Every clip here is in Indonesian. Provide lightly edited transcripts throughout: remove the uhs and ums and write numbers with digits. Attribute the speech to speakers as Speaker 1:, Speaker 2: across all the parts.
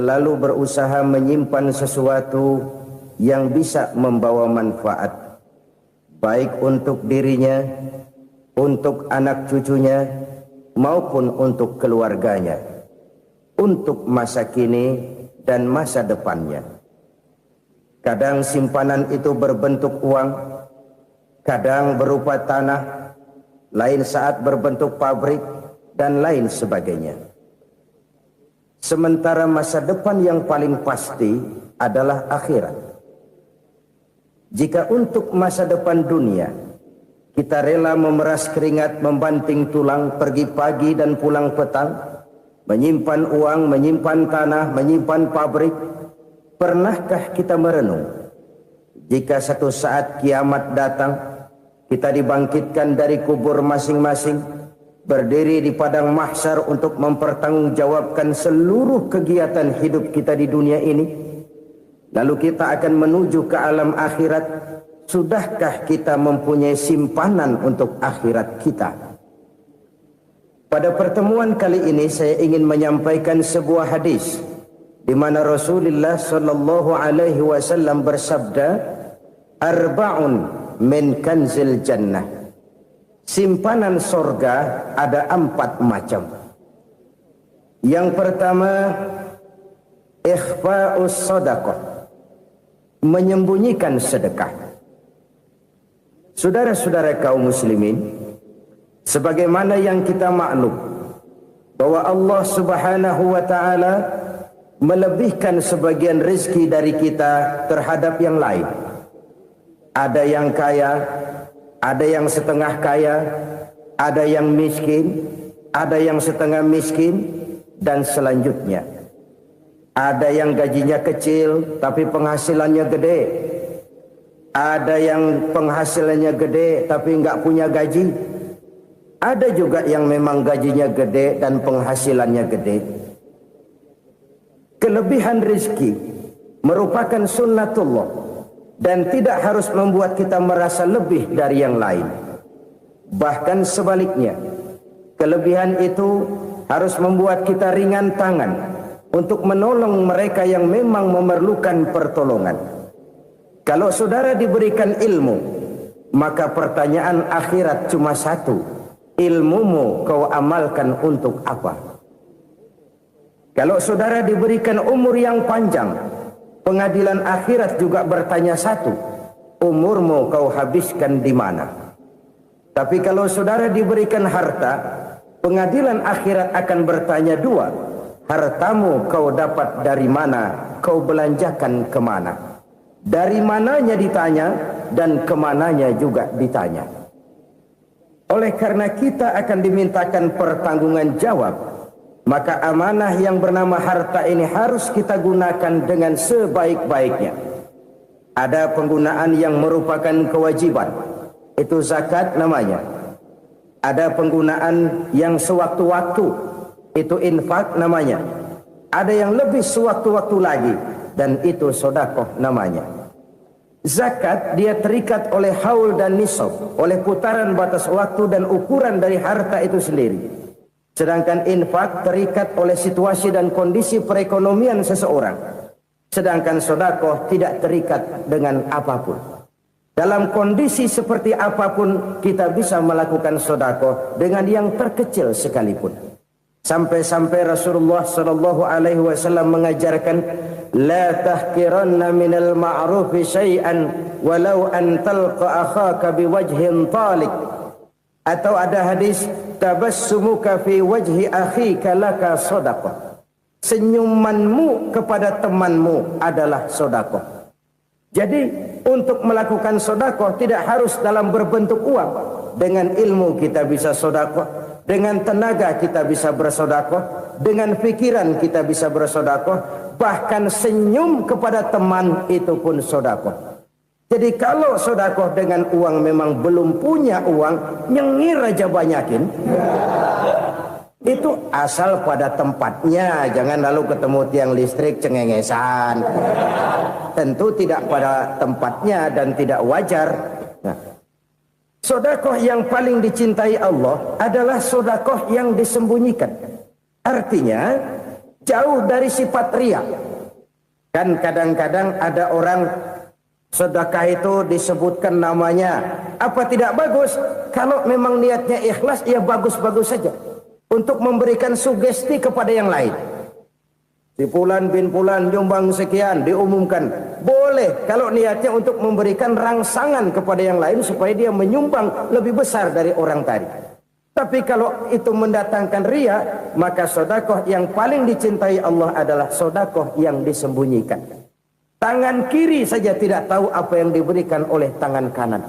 Speaker 1: lalu berusaha menyimpan sesuatu yang bisa membawa manfaat, baik untuk dirinya, untuk anak cucunya, maupun untuk keluarganya, untuk masa kini dan masa depannya. Kadang simpanan itu berbentuk uang, kadang berupa tanah, lain saat berbentuk pabrik, dan lain sebagainya. Sementara masa depan yang paling pasti adalah akhirat. Jika untuk masa depan dunia kita rela memeras keringat, membanting tulang, pergi pagi dan pulang petang, menyimpan uang, menyimpan tanah, menyimpan pabrik, pernahkah kita merenung jika satu saat kiamat datang, kita dibangkitkan dari kubur masing-masing, berdiri di padang mahsyar untuk mempertanggungjawabkan seluruh kegiatan hidup kita di dunia ini, lalu kita akan menuju ke alam akhirat. Sudahkah kita mempunyai simpanan untuk akhirat kita? Pada pertemuan kali ini saya ingin menyampaikan sebuah hadis di mana Rasulullah sallallahu alaihi wasallam bersabda, "Arba'un min kanzil jannah." Simpanan sorga ada 4 macam. Yang pertama, ikhfa'us sadaqah, menyembunyikan sedekah. Saudara-saudara kaum muslimin, sebagaimana yang kita maklum bahwa Allah Subhanahu wa taala melebihkan sebagian rezeki dari kita terhadap yang lain. Ada yang kaya, ada yang setengah kaya, ada yang miskin, ada yang setengah miskin, dan selanjutnya. Ada yang gajinya kecil tapi penghasilannya gede. Ada yang penghasilannya gede tapi nggak punya gaji. Ada juga yang memang gajinya gede dan penghasilannya gede. Kelebihan rezeki merupakan sunnatullah dan tidak harus membuat kita merasa lebih dari yang lain. Bahkan sebaliknya, kelebihan itu harus membuat kita ringan tangan untuk menolong mereka yang memang memerlukan pertolongan. Kalau saudara diberikan ilmu, maka pertanyaan akhirat cuma satu: ilmumu kau amalkan untuk apa? Kalau saudara diberikan umur yang panjang, pengadilan akhirat juga bertanya satu: umurmu kau habiskan di mana? Tapi kalau saudara diberikan harta, pengadilan akhirat akan bertanya dua: hartamu kau dapat dari mana? Kau belanjakan kemana? Dari mananya ditanya, dan kemananya juga ditanya. Oleh karena kita akan dimintakan pertanggungan jawab, maka amanah yang bernama harta ini harus kita gunakan dengan sebaik-baiknya. Ada penggunaan yang merupakan kewajiban, itu zakat namanya. Ada penggunaan yang sewaktu-waktu, itu infak namanya. Ada yang lebih sewaktu-waktu lagi, dan itu sedekah namanya. Zakat dia terikat oleh haul dan nisab, oleh putaran batas waktu dan ukuran dari harta itu sendiri. Sedangkan infak terikat oleh situasi dan kondisi perekonomian seseorang. Sedangkan sedekah tidak terikat dengan apapun. Dalam kondisi seperti apapun kita bisa melakukan sedekah dengan yang terkecil sekalipun. Sampai-sampai Rasulullah sallallahu alaihi wasallam mengajarkan, la tahqiranna minal ma'rufi syai'an walau an talqa akhaka biwajhin talik. Atau ada hadis, tabassumuka fi wajhi akhika laka shadaqah. Senyumanmu kepada temanmu adalah sedekah. Jadi untuk melakukan sedekah tidak harus dalam berbentuk uang. Dengan ilmu kita bisa sedekah, dengan tenaga kita bisa bersedekah, dengan pikiran kita bisa bersedekah, bahkan senyum kepada teman itu pun sedekah. Jadi kalau sedekah dengan uang memang belum punya uang, nyengir aja banyakin. Itu asal pada tempatnya, jangan lalu ketemu tiang listrik cengengesan. Tentu tidak pada tempatnya dan tidak wajar. Nah, sedekah yang paling dicintai Allah adalah sedekah yang disembunyikan. Artinya jauh dari sifat riya. Kan kadang-kadang ada orang sedekah itu disebutkan namanya, apa tidak bagus? Kalau memang niatnya ikhlas, ya bagus-bagus saja. Untuk memberikan sugesti kepada yang lain. Si Fulan bin Fulan nyumbang sekian, diumumkan. Boleh kalau niatnya untuk memberikan rangsangan kepada yang lain supaya dia menyumbang lebih besar dari orang tadi. Tapi kalau itu mendatangkan riya, maka sedekah yang paling dicintai Allah adalah sedekah yang disembunyikan. Tangan kiri saja tidak tahu apa yang diberikan oleh tangan kanan.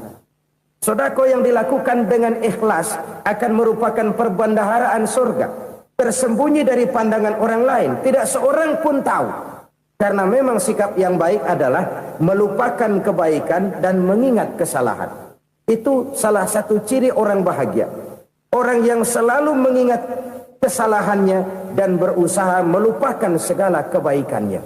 Speaker 1: Sedekah yang dilakukan dengan ikhlas akan merupakan perbendaharaan surga, tersembunyi dari pandangan orang lain, tidak seorang pun tahu. Karena memang sikap yang baik adalah melupakan kebaikan dan mengingat kesalahan. Itu salah satu ciri orang bahagia. Orang yang selalu mengingat kesalahannya dan berusaha melupakan segala kebaikannya.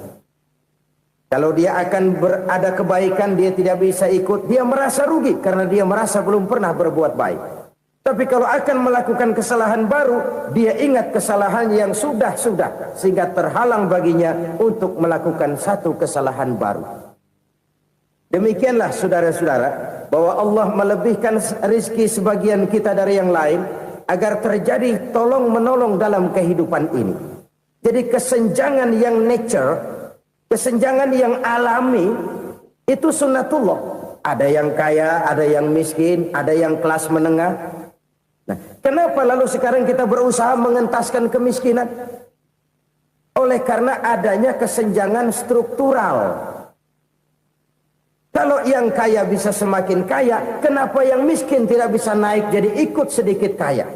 Speaker 1: Kalau dia akan berada kebaikan, dia tidak bisa ikut, dia merasa rugi karena dia merasa belum pernah berbuat baik. Tapi kalau akan melakukan kesalahan baru, dia ingat kesalahan yang sudah-sudah, sehingga terhalang baginya untuk melakukan satu kesalahan baru. Demikianlah saudara-saudara, bahwa Allah melebihkan rizki sebagian kita dari yang lain, agar terjadi tolong-menolong dalam kehidupan ini. Jadi kesenjangan yang nature, kesenjangan yang alami, itu sunnatullah. Ada yang kaya, ada yang miskin, ada yang kelas menengah. Nah, kenapa lalu sekarang kita berusaha mengentaskan kemiskinan? Oleh karena adanya kesenjangan struktural. Kalau yang kaya bisa semakin kaya, kenapa yang miskin tidak bisa naik jadi ikut sedikit kaya?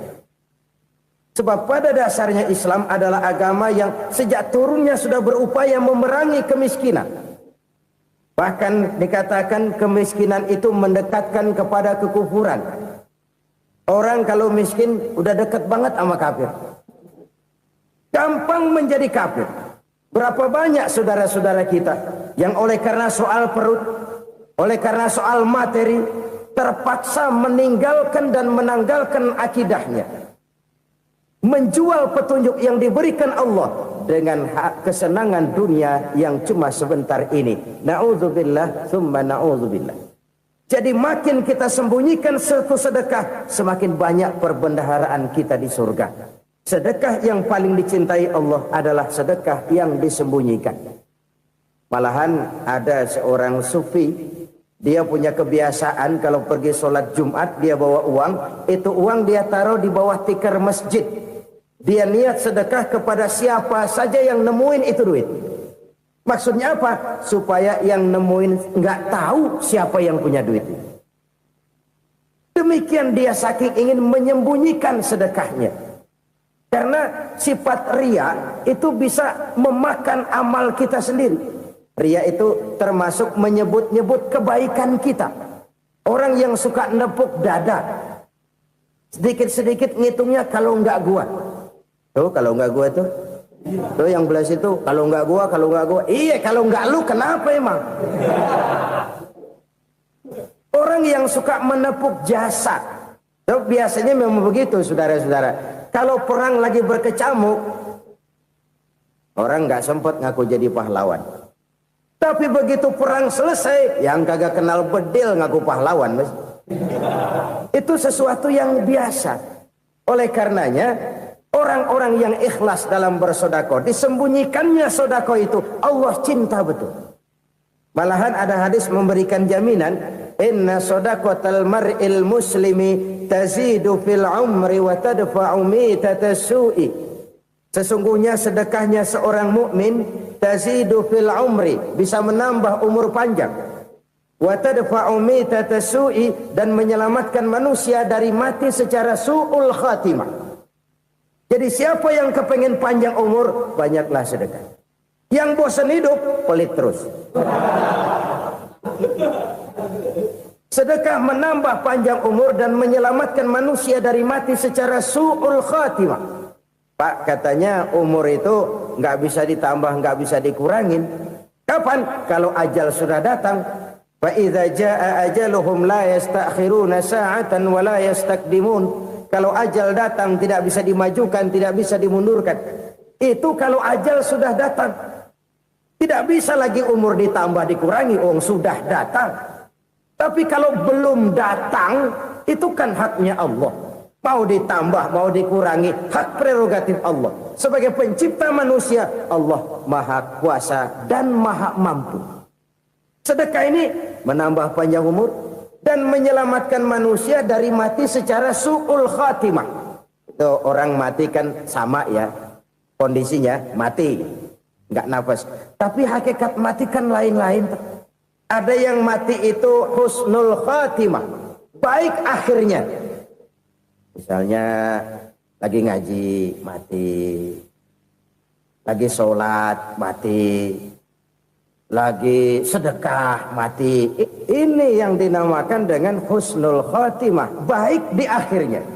Speaker 1: Sebab pada dasarnya Islam adalah agama yang sejak turunnya sudah berupaya memerangi kemiskinan. Bahkan dikatakan kemiskinan itu mendekatkan kepada kekufuran. Orang kalau miskin udah dekat banget sama kafir. Gampang menjadi kafir. Berapa banyak saudara-saudara kita yang oleh karena soal perut, oleh karena soal materi, terpaksa meninggalkan dan menanggalkan akidahnya. Menjual petunjuk yang diberikan Allah dengan kesenangan dunia yang cuma sebentar ini. Na'udzubillah, thumma na'udzubillah. Jadi makin kita sembunyikan satu sedekah, semakin banyak perbendaharaan kita di surga. Sedekah yang paling dicintai Allah adalah sedekah yang disembunyikan. Malahan ada seorang sufi, dia punya kebiasaan kalau pergi sholat Jumat dia bawa uang, itu uang dia taruh di bawah tikar masjid. Dia niat sedekah kepada siapa saja yang nemuin itu duit. Maksudnya apa? Supaya yang nemuin nggak tahu siapa yang punya duit. Demikian dia saking ingin menyembunyikan sedekahnya. Karena sifat riya itu bisa memakan amal kita sendiri. Riya itu termasuk menyebut-nyebut kebaikan kita. Orang yang suka nepuk dada, sedikit-sedikit ngitungnya kalau nggak gua. Tuh kalau nggak gua tuh. Tuh yang belas itu kalau nggak gua, kalau nggak gua. Iya kalau nggak lu kenapa emang? Orang yang suka menepuk jasa. Tuh biasanya memang begitu saudara-saudara. Kalau perang lagi berkecamuk, orang nggak sempat ngaku jadi pahlawan. Tapi begitu perang selesai, yang kagak kenal bedil ngaku pahlawan. Mas. Itu sesuatu yang biasa. Oleh karenanya, orang-orang yang ikhlas dalam bersedekah, disembunyikannya sedekah itu, Allah cinta betul. Malahan ada hadis memberikan jaminan, inna sadaqatal mar'il muslimi tazidu fil umri wa tadfa'u mitatas su'i. Sesungguhnya sedekahnya seorang mukmin tazidu fil umri, bisa menambah umur panjang. Wa tadfa'u mitatas su'i, dan menyelamatkan manusia dari mati secara su'ul khatimah. Jadi siapa yang kepengen panjang umur, banyaklah sedekah. Yang bosan hidup, pelit terus. Sedekah menambah panjang umur dan menyelamatkan manusia dari mati secara su'ul khatimah. Pak, katanya umur itu nggak bisa ditambah, nggak bisa dikurangin. Kapan? Kalau ajal sudah datang. Fa idza jaa ajaluhum la yastakhiruna sa'atan wa la yastaqdimun. Kalau ajal datang tidak bisa dimajukan, tidak bisa dimundurkan. Itu kalau ajal sudah datang. Tidak bisa lagi umur ditambah dikurangi, sudah datang. Tapi kalau belum datang, itu kan haknya Allah. Mau ditambah, mau dikurangi, hak prerogatif Allah. Sebagai pencipta manusia, Allah maha kuasa dan maha mampu. Sedekah ini menambah panjang umur dan menyelamatkan manusia dari mati secara su'ul khatimah. Itu orang mati kan sama ya, kondisinya mati, nggak nafas. Tapi hakikat mati kan lain-lain. Ada yang mati itu husnul khatimah, baik akhirnya. Misalnya lagi ngaji mati, lagi sholat mati, lagi sedekah mati. Ini yang dinamakan dengan husnul khatimah, baik di akhirnya.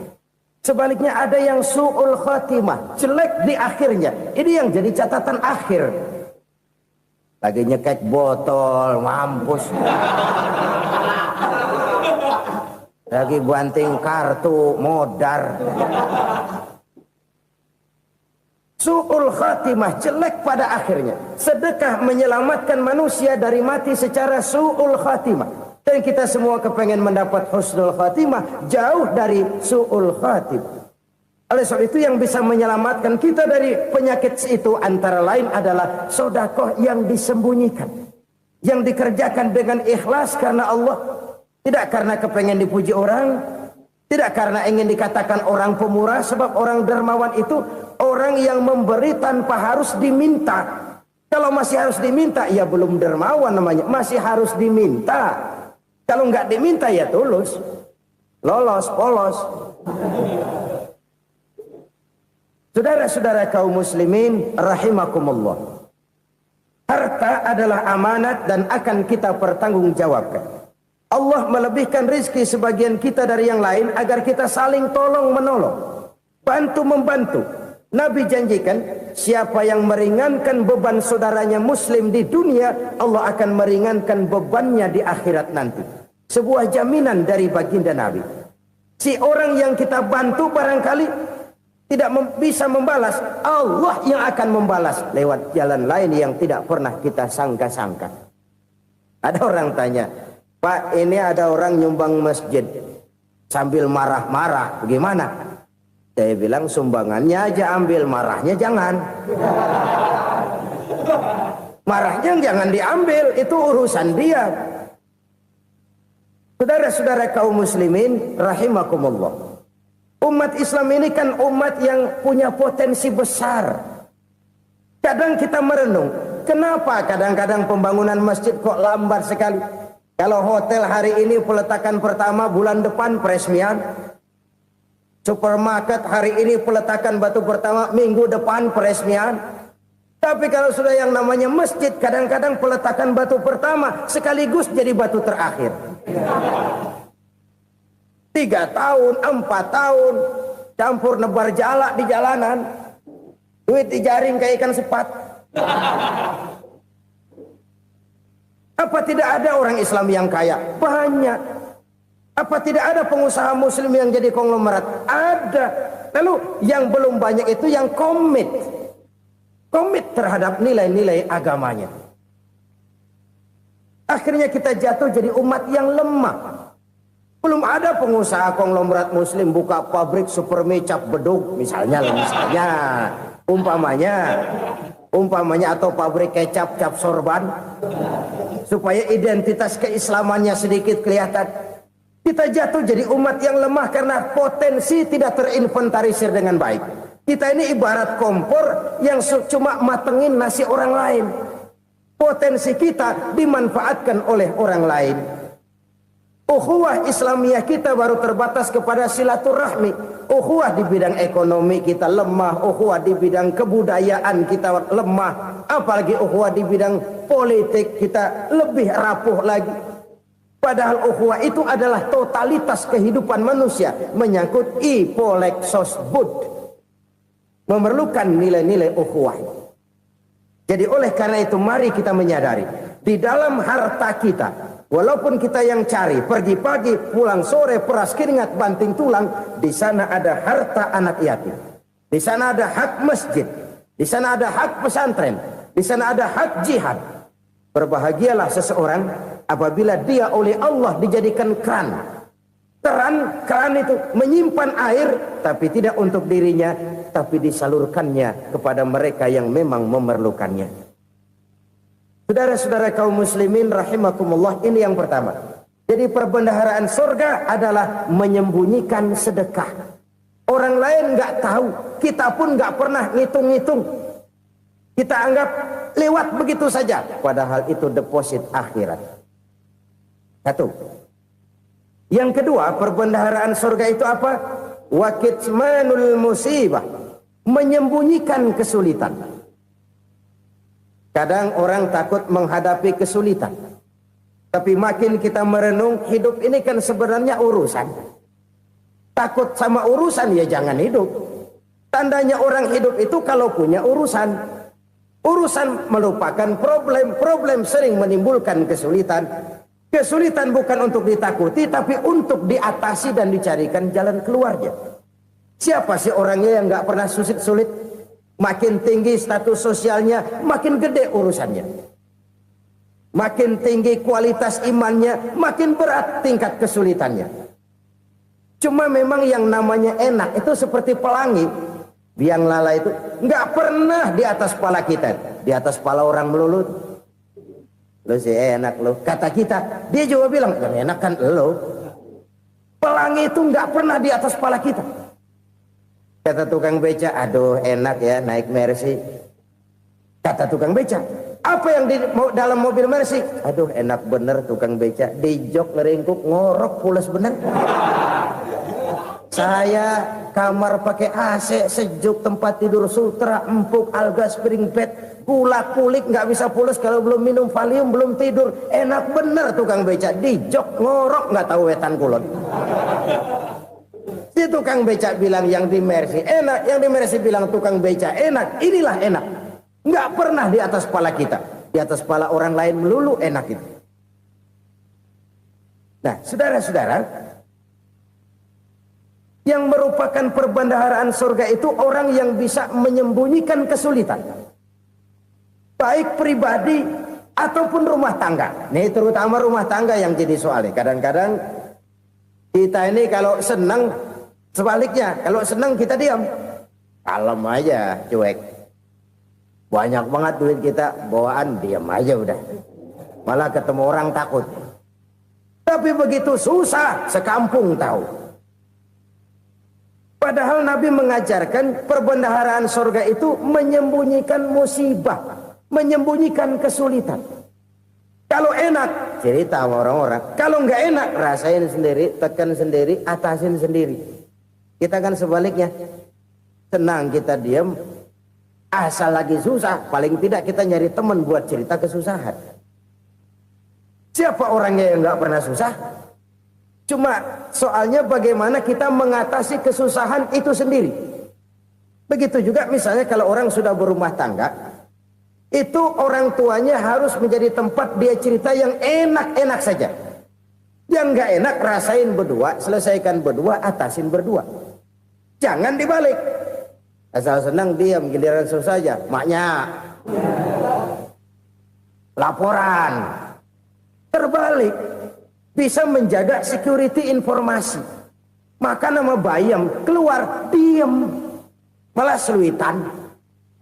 Speaker 1: Sebaliknya ada yang su'ul khatimah, jelek di akhirnya. Ini yang jadi catatan akhir. Lagi nyekek botol, mampus. Lagi banting kartu, modar. Su'ul khatimah, jelek pada akhirnya. Sedekah menyelamatkan manusia dari mati secara su'ul khatimah. Dan kita semua kepengen mendapat husnul khatimah, jauh dari su'ul khatimah. Oleh sebab itu yang bisa menyelamatkan kita dari penyakit itu antara lain adalah sedekah yang disembunyikan. Yang dikerjakan dengan ikhlas karena Allah. Tidak karena kepengen dipuji orang, tidak karena ingin dikatakan orang pemurah, sebab orang dermawan itu orang yang memberi tanpa harus diminta. Kalau masih harus diminta, ya belum dermawan namanya, masih harus diminta. Kalau nggak diminta ya tulus, lolos, polos. Saudara-saudara kaum muslimin rahimakumullah. Harta adalah amanat dan akan kita pertanggungjawabkan. Allah melebihkan rizki sebagian kita dari yang lain agar kita saling tolong menolong, bantu membantu. Nabi janjikan siapa yang meringankan beban saudaranya muslim di dunia, Allah akan meringankan bebannya di akhirat nanti. Sebuah jaminan dari baginda Nabi. Si orang yang kita bantu barangkali tidak bisa membalas, Allah yang akan membalas lewat jalan lain yang tidak pernah kita sangka-sangka. Ada orang tanya, Pak, ini ada orang nyumbang masjid sambil marah-marah, bagaimana? Saya bilang sumbangannya aja ambil, marahnya jangan. Marahnya jangan diambil, itu urusan dia. Saudara-saudara kaum muslimin rahimakumullah. Umat Islam ini kan umat yang punya potensi besar. Kadang kita merenung, kenapa kadang-kadang pembangunan masjid kok lambat sekali? Kalau hotel hari ini peletakan pertama, bulan depan peresmian. Supermarket hari ini peletakan batu pertama, minggu depan peresmian. Tapi kalau sudah yang namanya masjid, kadang-kadang peletakan batu pertama sekaligus jadi batu terakhir. 3 tahun, 4 tahun, campur nebar jalak di jalanan. Duit dijaring kayak ikan sepat. Apa tidak ada orang Islam yang kaya? Banyak. Apa tidak ada pengusaha muslim yang jadi konglomerat? Ada. Lalu yang belum banyak itu yang komit terhadap nilai-nilai agamanya. Akhirnya kita jatuh jadi umat yang lemah. Belum ada pengusaha konglomerat muslim buka pabrik super mie cap bedug misalnya umpamanya atau pabrik kecap cap sorban supaya identitas keislamannya sedikit kelihatan. Kita jatuh jadi umat yang lemah karena potensi tidak terinventarisir dengan baik. Kita ini ibarat kompor yang cuma matengin nasi orang lain. Potensi kita dimanfaatkan oleh orang lain. Ukhuwah Islamiyah kita baru terbatas kepada silaturahmi. Ukhuwah di bidang ekonomi kita lemah, ukhuwah di bidang kebudayaan kita lemah, apalagi ukhuwah di bidang politik kita lebih rapuh lagi. Padahal ukhuwah itu adalah totalitas kehidupan manusia, menyangkut ipolek sosbud, memerlukan nilai-nilai ukhuwah. Jadi oleh karena itu mari kita menyadari di dalam harta kita, walaupun kita yang cari, pergi pagi, pulang sore, peras keringat, banting tulang, di sana ada harta anak yatim. Di sana ada hak masjid. Di sana ada hak pesantren, di sana ada hak jihad. Berbahagialah seseorang apabila dia oleh Allah dijadikan keran. Keran itu menyimpan air, tapi tidak untuk dirinya, tapi disalurkannya kepada mereka yang memang memerlukannya. Saudara-saudara kaum muslimin rahimakumullah, ini yang pertama. Jadi perbendaharaan surga adalah menyembunyikan sedekah. Orang lain nggak tahu, kita pun nggak pernah ngitung-ngitung. Kita anggap lewat begitu saja, padahal itu deposit akhirat. Satu. Yang kedua, perbendaharaan surga itu apa? Wa kitmanul musibah, menyembunyikan kesulitan. Kadang orang takut menghadapi kesulitan. Tapi makin kita merenung, hidup ini kan sebenarnya urusan. Takut sama urusan, ya jangan hidup. Tandanya orang hidup itu kalau punya urusan. Urusan melupakan problem. Problem sering menimbulkan kesulitan. Kesulitan bukan untuk ditakuti, tapi untuk diatasi dan dicarikan jalan keluarnya. Siapa sih orangnya yang nggak pernah sulit-sulit? Makin tinggi status sosialnya, makin gede urusannya. Makin tinggi kualitas imannya, makin berat tingkat kesulitannya. Cuma memang yang namanya enak itu seperti pelangi. Biang lala itu nggak pernah di atas kepala kita, di atas kepala orang melulu. Lo sih enak lo, kata kita. Dia juga bilang yang enak kan lo. Pelangi itu nggak pernah di atas kepala kita. Kata tukang beca, aduh enak ya naik Mercy. Kata tukang beca, apa yang di dalam mobil Mercy? Aduh enak bener tukang beca, di jok ngeringkuk ngorok pules bener. Saya kamar pakai AC, sejuk, tempat tidur sutra, empuk, alga, spring bed, gula kulik, nggak bisa pules kalau belum minum Valium, belum tidur. Enak bener tukang beca, di jok ngorok nggak tahu wetan kulon. Si tukang beca bilang yang di Mercy enak, yang di Mercy bilang tukang beca enak. Inilah enak. Nggak pernah di atas kepala kita, di atas kepala orang lain melulu enak itu. Nah, saudara-saudara, yang merupakan perbendaharaan surga itu orang yang bisa menyembunyikan kesulitan, baik pribadi ataupun rumah tangga. Nih terutama rumah tangga yang jadi soalnya. Kadang-kadang kita ini kalau senang, sebaliknya kalau senang kita diam, kalem aja, cuek. Banyak banget duit kita, bawaan diam aja udah. Malah ketemu orang takut. Tapi begitu susah, sekampung tahu. Padahal Nabi mengajarkan perbendaharaan surga itu menyembunyikan musibah, menyembunyikan kesulitan. Kalau enak, cerita sama orang-orang. Kalau nggak enak, rasain sendiri, tekan sendiri, atasin sendiri. Kita kan sebaliknya. Senang kita diam. Asal lagi susah, paling tidak kita nyari teman buat cerita kesusahan. Siapa orangnya yang nggak pernah susah? Cuma soalnya bagaimana kita mengatasi kesusahan itu sendiri. Begitu juga misalnya kalau orang sudah berumah tangga, itu orang tuanya harus menjadi tempat dia cerita yang enak-enak saja. Yang nggak enak rasain berdua, selesaikan berdua, atasin berdua. Jangan dibalik. Asal senang diam, giliran susah saja. Maknya laporan. Terbalik. Bisa menjaga security informasi. Maka nama bayam keluar diam. Malah seluitan.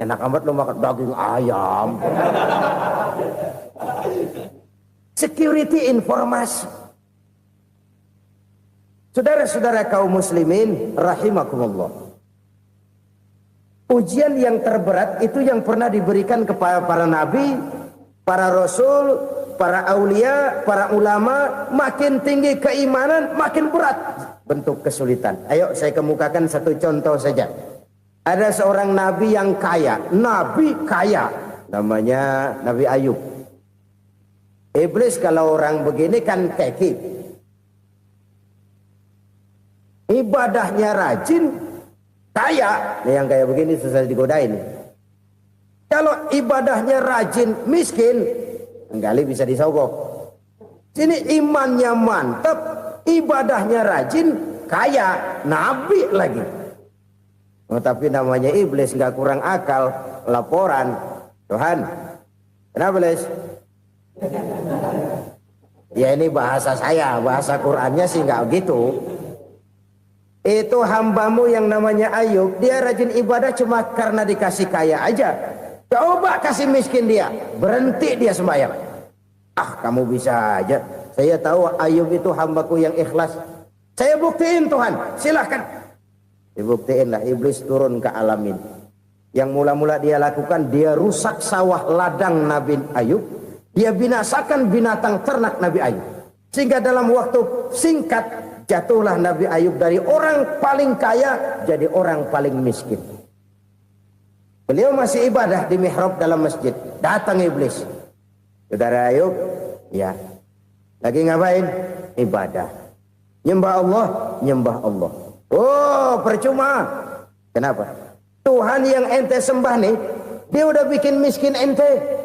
Speaker 1: Enak amat lo makan daging ayam. Security informasi. Saudara-saudara kaum muslimin rahimakumullah. Ujian yang terberat itu yang pernah diberikan kepada para nabi, para rasul, para aulia, para ulama. Makin tinggi keimanan, makin berat bentuk kesulitan. Ayo saya kemukakan satu contoh saja. Ada seorang nabi yang kaya, nabi kaya, namanya Nabi Ayub. Iblis kalau orang begini kan keki, ibadahnya rajin, kaya, yang kayak begini susah digodain. Kalau ibadahnya rajin, miskin, kali bisa disogok. Sini imannya mantap, ibadahnya rajin, kaya, nabi lagi. Oh, tapi namanya iblis nggak kurang akal. laporan. Tuhan, kenapa Les? Ya ini bahasa saya, bahasa Qur'annya sih nggak gitu. Itu hambamu yang namanya Ayub, dia rajin ibadah cuma karena dikasih kaya aja. Coba kasih miskin dia, berhenti dia sembahyang. Ah, kamu bisa aja. Saya tahu Ayub itu hambaku yang ikhlas. Saya buktiin Tuhan, silahkan. Dibuktiin lah, iblis turun ke alam ini. Yang mula-mula dia lakukan, dia rusak sawah ladang Nabi Ayub. Dia binasakan binatang ternak Nabi Ayub. Sehingga dalam waktu singkat, jatuhlah Nabi Ayub dari orang paling kaya jadi orang paling miskin. Beliau masih ibadah di mihrab dalam masjid. Datang iblis. Saudara Ayub, ya. Lagi ngapain? Ibadah. Nyembah Allah, nyembah Allah. Oh, percuma. Kenapa? Tuhan yang ente sembah nih, dia udah bikin miskin ente.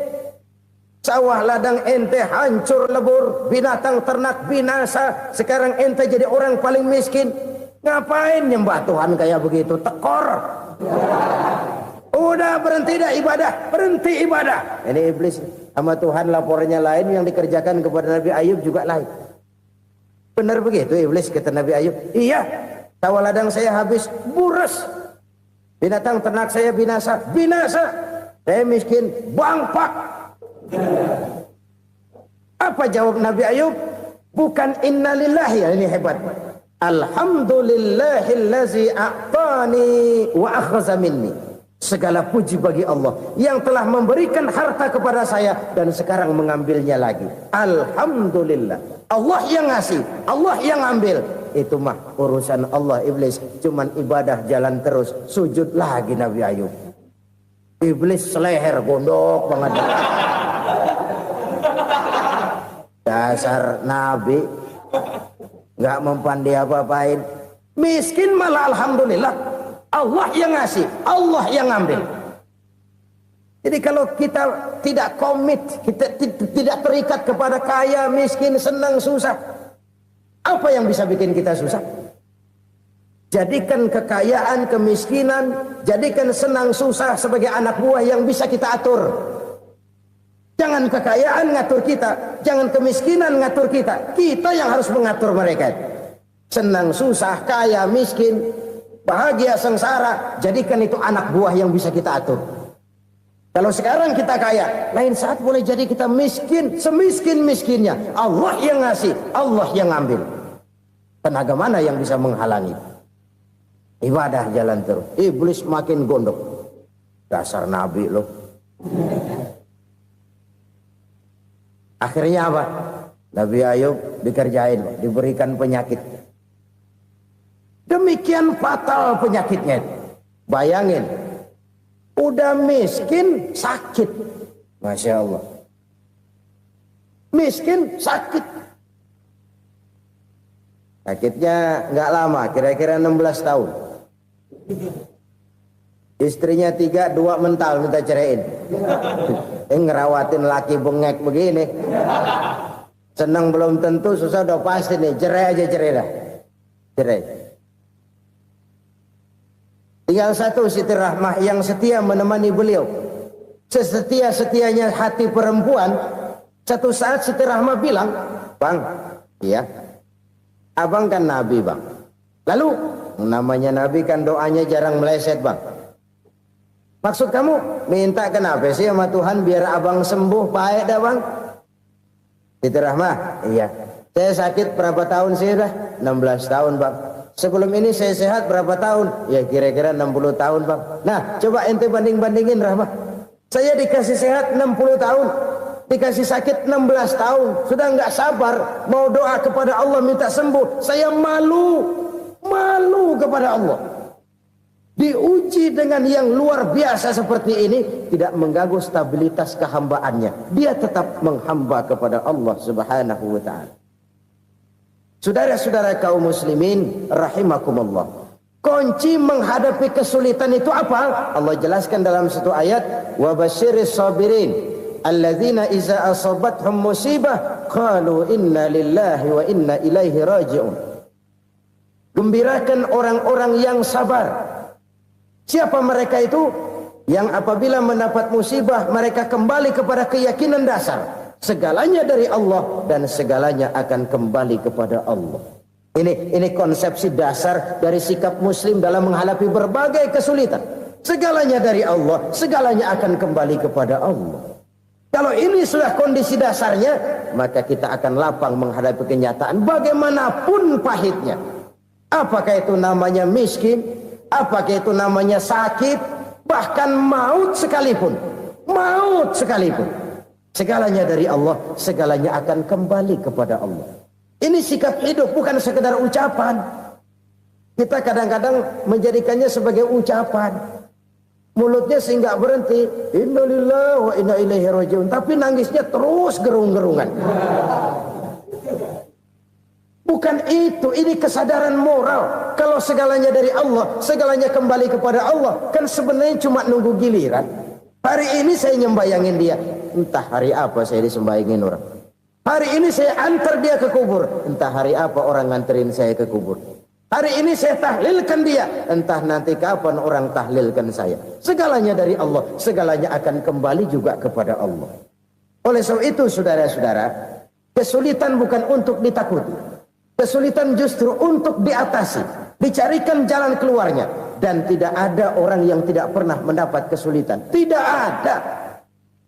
Speaker 1: Sawah ladang ente hancur lebur, binatang ternak binasa. Sekarang ente jadi orang paling miskin. Ngapain nyembah Tuhan kayak begitu? Tekor. Udah berhenti dah ibadah, berhenti ibadah. Ini iblis sama Tuhan laporannya lain, yang dikerjakan kepada Nabi Ayub juga lain. Benar begitu iblis, kata Nabi Ayub. Iya, sawah ladang saya habis, buras. Binatang ternak saya binasa, binasa. Saya miskin, bangpak. Apa jawab Nabi Ayub? Bukan innalillahi, ya ini hebat. Alhamdulillahillazi a'tani wa akhadha minni. Segala puji bagi Allah yang telah memberikan harta kepada saya dan sekarang mengambilnya lagi. Alhamdulillah. Allah yang ngasih, Allah yang ambil. Itu mah urusan Allah. Iblis cuman ibadah jalan terus, sujud lagi Nabi Ayub. Iblis seleher gondok banget. Dasar Nabi nggak mempan dia apa-apain. Miskin malah alhamdulillah. Allah yang ngasih, Allah yang ngambil. Jadi kalau kita tidak komit, kita tidak terikat kepada kaya, miskin, senang, susah, apa yang bisa bikin kita susah? Jadikan kekayaan, kemiskinan, jadikan senang, susah sebagai anak buah yang bisa kita atur. Jangan kekayaan ngatur kita, jangan kemiskinan ngatur kita. Kita yang harus mengatur mereka. Senang, susah, kaya, miskin, bahagia, sengsara, jadikan itu anak buah yang bisa kita atur. Kalau sekarang kita kaya, lain saat boleh jadi kita miskin, semiskin-miskinnya. Allah yang ngasih, Allah yang ngambil. Tenaga mana yang bisa menghalangi? Ibadah jalan terus. Iblis makin gondok. Dasar Nabi loh. Akhirnya apa? Nabi Ayub dikerjain, diberikan penyakit. Demikian fatal penyakitnya. Bayangin, udah miskin sakit. Masya Allah. Miskin sakit. Sakitnya nggak lama, kira-kira 16 tahun. Istrinya 3, 2 mental minta ceraiin. Ngerawatin laki bengek begini. Senang belum tentu, susah udah pasti nih. Cerai aja, cerai dah. Cerai. Tinggal satu Siti Rahmah yang setia menemani beliau. Sesetia-setianya hati perempuan. Satu saat Siti Rahmah bilang, "Bang, iya, abang kan Nabi bang. Lalu namanya Nabi kan doanya jarang meleset bang. Maksud kamu minta kenapa sih sama Tuhan biar abang sembuh baik dah bang?" Siti Rahmah, iya. Saya sakit berapa tahun sih dah? 16 tahun bang. Sebelum ini saya sehat berapa tahun? Ya kira-kira 60 tahun bang. Nah coba ente banding-bandingin Rahmah. Saya dikasih sehat 60 tahun. Dikasih sakit 16 tahun. Sudah nggak sabar mau doa kepada Allah minta sembuh. Saya malu kepada Allah. Diuji dengan yang luar biasa seperti ini, tidak mengganggu stabilitas kehambaannya. Dia tetap menghamba kepada Allah Subhanahu wa ta'ala. Saudara-saudara kaum muslimin rahimakumullah. Kunci menghadapi kesulitan itu apa? Allah jelaskan dalam satu ayat, wa basyiris sabirin alladzina iza asabathum musibah qalu inna lillahi wa inna ilaihi raji'un. Gembirakan orang-orang yang sabar. Siapa mereka itu? yang apabila mendapat musibah mereka kembali kepada keyakinan dasar segalanya dari Allah dan segalanya akan kembali kepada Allah. Ini konsepsi dasar dari sikap muslim dalam menghadapi berbagai kesulitan. Segalanya dari Allah, segalanya akan kembali kepada Allah. Kalau ini sudah kondisi dasarnya, maka kita akan lapang menghadapi kenyataan bagaimanapun pahitnya. Apakah itu namanya miskin, apakah itu namanya sakit, bahkan maut sekalipun. Maut sekalipun. Segalanya dari Allah, segalanya akan kembali kepada Allah. Ini sikap hidup, bukan sekedar ucapan. Kita kadang-kadang menjadikannya sebagai ucapan. Mulutnya sehingga berhenti, innalillahi wa inna ilaihi rajiun, tapi nangisnya terus gerung-gerungan. Bukan itu, ini kesadaran moral. Kalau segalanya dari Allah, segalanya kembali kepada Allah, kan sebenarnya cuma nunggu giliran. Hari ini saya nyembayangin dia, entah hari apa saya disembayangin orang. Hari ini saya antar dia ke kubur, entah hari apa orang nganterin saya ke kubur. Hari ini saya tahlilkan dia, entah nanti kapan orang tahlilkan saya. Segalanya dari Allah, segalanya akan kembali juga kepada Allah. Oleh sebab itu saudara-saudara, kesulitan bukan untuk ditakuti. Kesulitan justru untuk diatasi, dicarikan jalan keluarnya. Dan tidak ada orang yang tidak pernah mendapat kesulitan. Tidak ada.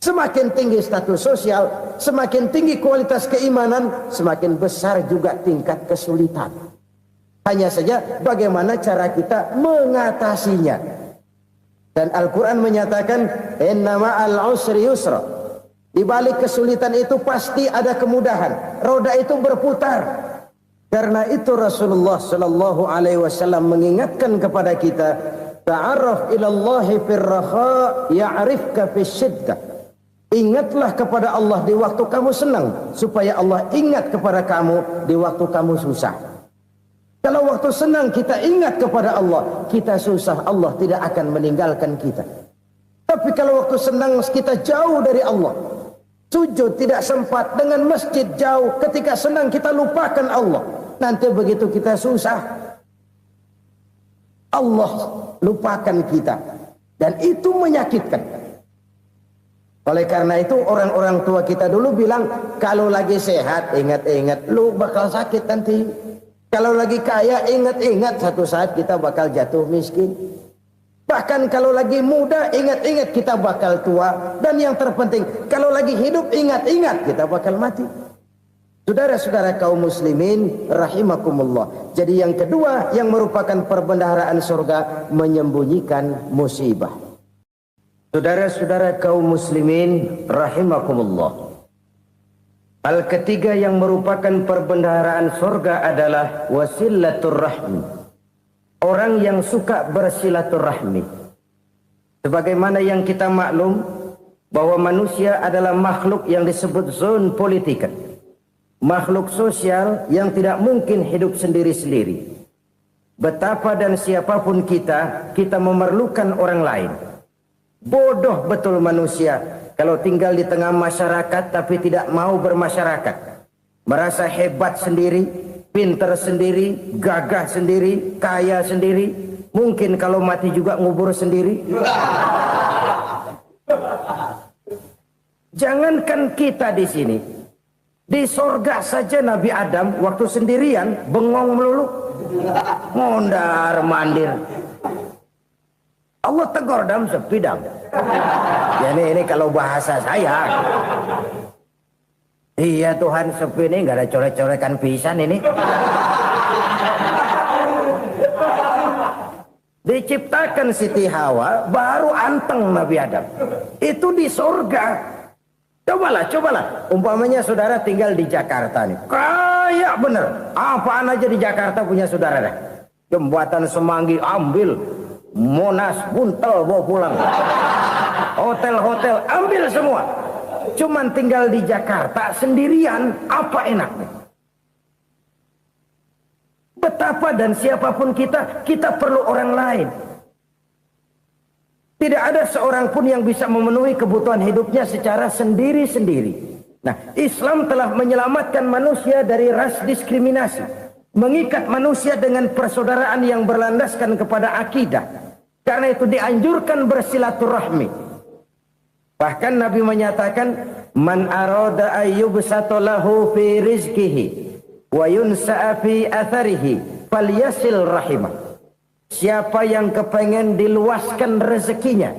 Speaker 1: Semakin tinggi status sosial, semakin tinggi kualitas keimanan, semakin besar juga tingkat kesulitan. Hanya saja bagaimana cara kita mengatasinya. Dan Al-Quran menyatakan, inna ma'al usri yusra. Di balik kesulitan itu pasti ada kemudahan. Roda itu berputar. Karena itu Rasulullah Sallallahu Alaihi Wasallam mengingatkan kepada kita, ta'arraf ilallahi firraha ya'rifka fisyiddah. Ingatlah kepada Allah di waktu kamu senang, supaya Allah ingat kepada kamu di waktu kamu susah. Kalau waktu senang kita ingat kepada Allah, kita susah, Allah tidak akan meninggalkan kita. Tapi kalau waktu senang kita jauh dari Allah, sujud tidak sempat, dengan masjid jauh, ketika senang kita lupakan Allah. Nanti begitu kita susah, Allah lupakan kita. Dan itu menyakitkan. Oleh karena itu orang-orang tua kita dulu bilang, kalau lagi sehat ingat-ingat lu bakal sakit nanti. Kalau lagi kaya ingat-ingat satu saat kita bakal jatuh miskin. Bahkan kalau lagi muda ingat-ingat kita bakal tua. Dan yang terpenting, kalau lagi hidup ingat-ingat kita bakal mati. Saudara-saudara kaum muslimin rahimakumullah. Jadi yang kedua yang merupakan perbendaharaan surga, menyembunyikan musibah. Saudara-saudara kaum muslimin rahimakumullah. Hal ketiga yang merupakan perbendaharaan surga adalah wasilatur rahmi. Orang yang suka bersilaturahmi. Sebagaimana yang kita maklum bahwa manusia adalah makhluk yang disebut zon politika. Makhluk sosial yang tidak mungkin hidup sendiri-sendiri. Betapa dan siapapun kita memerlukan orang lain. Bodoh betul manusia kalau tinggal di tengah masyarakat tapi tidak mau bermasyarakat. Merasa hebat sendiri, pinter sendiri, gagah sendiri, kaya sendiri. Mungkin kalau mati juga ngubur sendiri. Jangankan kita di sini, di sorga saja Nabi Adam waktu sendirian bengong melulu, mondar mandir. Allah tegur dam sepi dam. Ya ini kalau bahasa saya. Iya Tuhan sepi ini nggak ada coret-corekan pisan ini. Diciptakan Siti Hawa baru anteng Nabi Adam. Itu di surga. Cobalah. Umpamanya saudara tinggal di Jakarta nih. Kayak bener. Apaan aja di Jakarta punya saudara dah. Jembatan Semanggi ambil. Monas, Buntel bawa pulang. Hotel-hotel ambil semua. Cuman tinggal di Jakarta sendirian, apa enaknya? Betapa dan siapapun kita perlu orang lain. Tidak ada seorang pun yang bisa memenuhi kebutuhan hidupnya secara sendiri-sendiri. Nah, Islam telah menyelamatkan manusia dari ras diskriminasi. Mengikat manusia dengan persaudaraan yang berlandaskan kepada akidah. Karena itu dianjurkan bersilaturahmi. Bahkan Nabi menyatakan, man arada ayyubsata lahu fi rizqihi wa yunsa'a fi atharihi falyasil rahimah. Siapa yang kepengen diluaskan rezekinya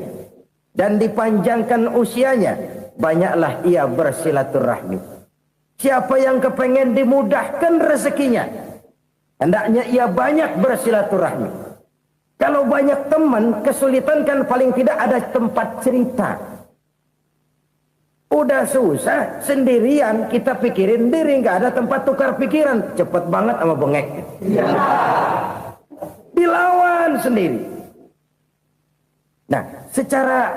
Speaker 1: dan dipanjangkan usianya, banyaklah ia bersilaturahmi. Siapa yang kepengen dimudahkan rezekinya, hendaknya ia banyak bersilaturahmi. Kalau banyak teman, kesulitan kan paling tidak ada tempat cerita. Udah susah sendirian, kita pikirin diri, nggak ada tempat tukar pikiran. Cepet banget sama bengek. Dilawan sendiri. Nah, secara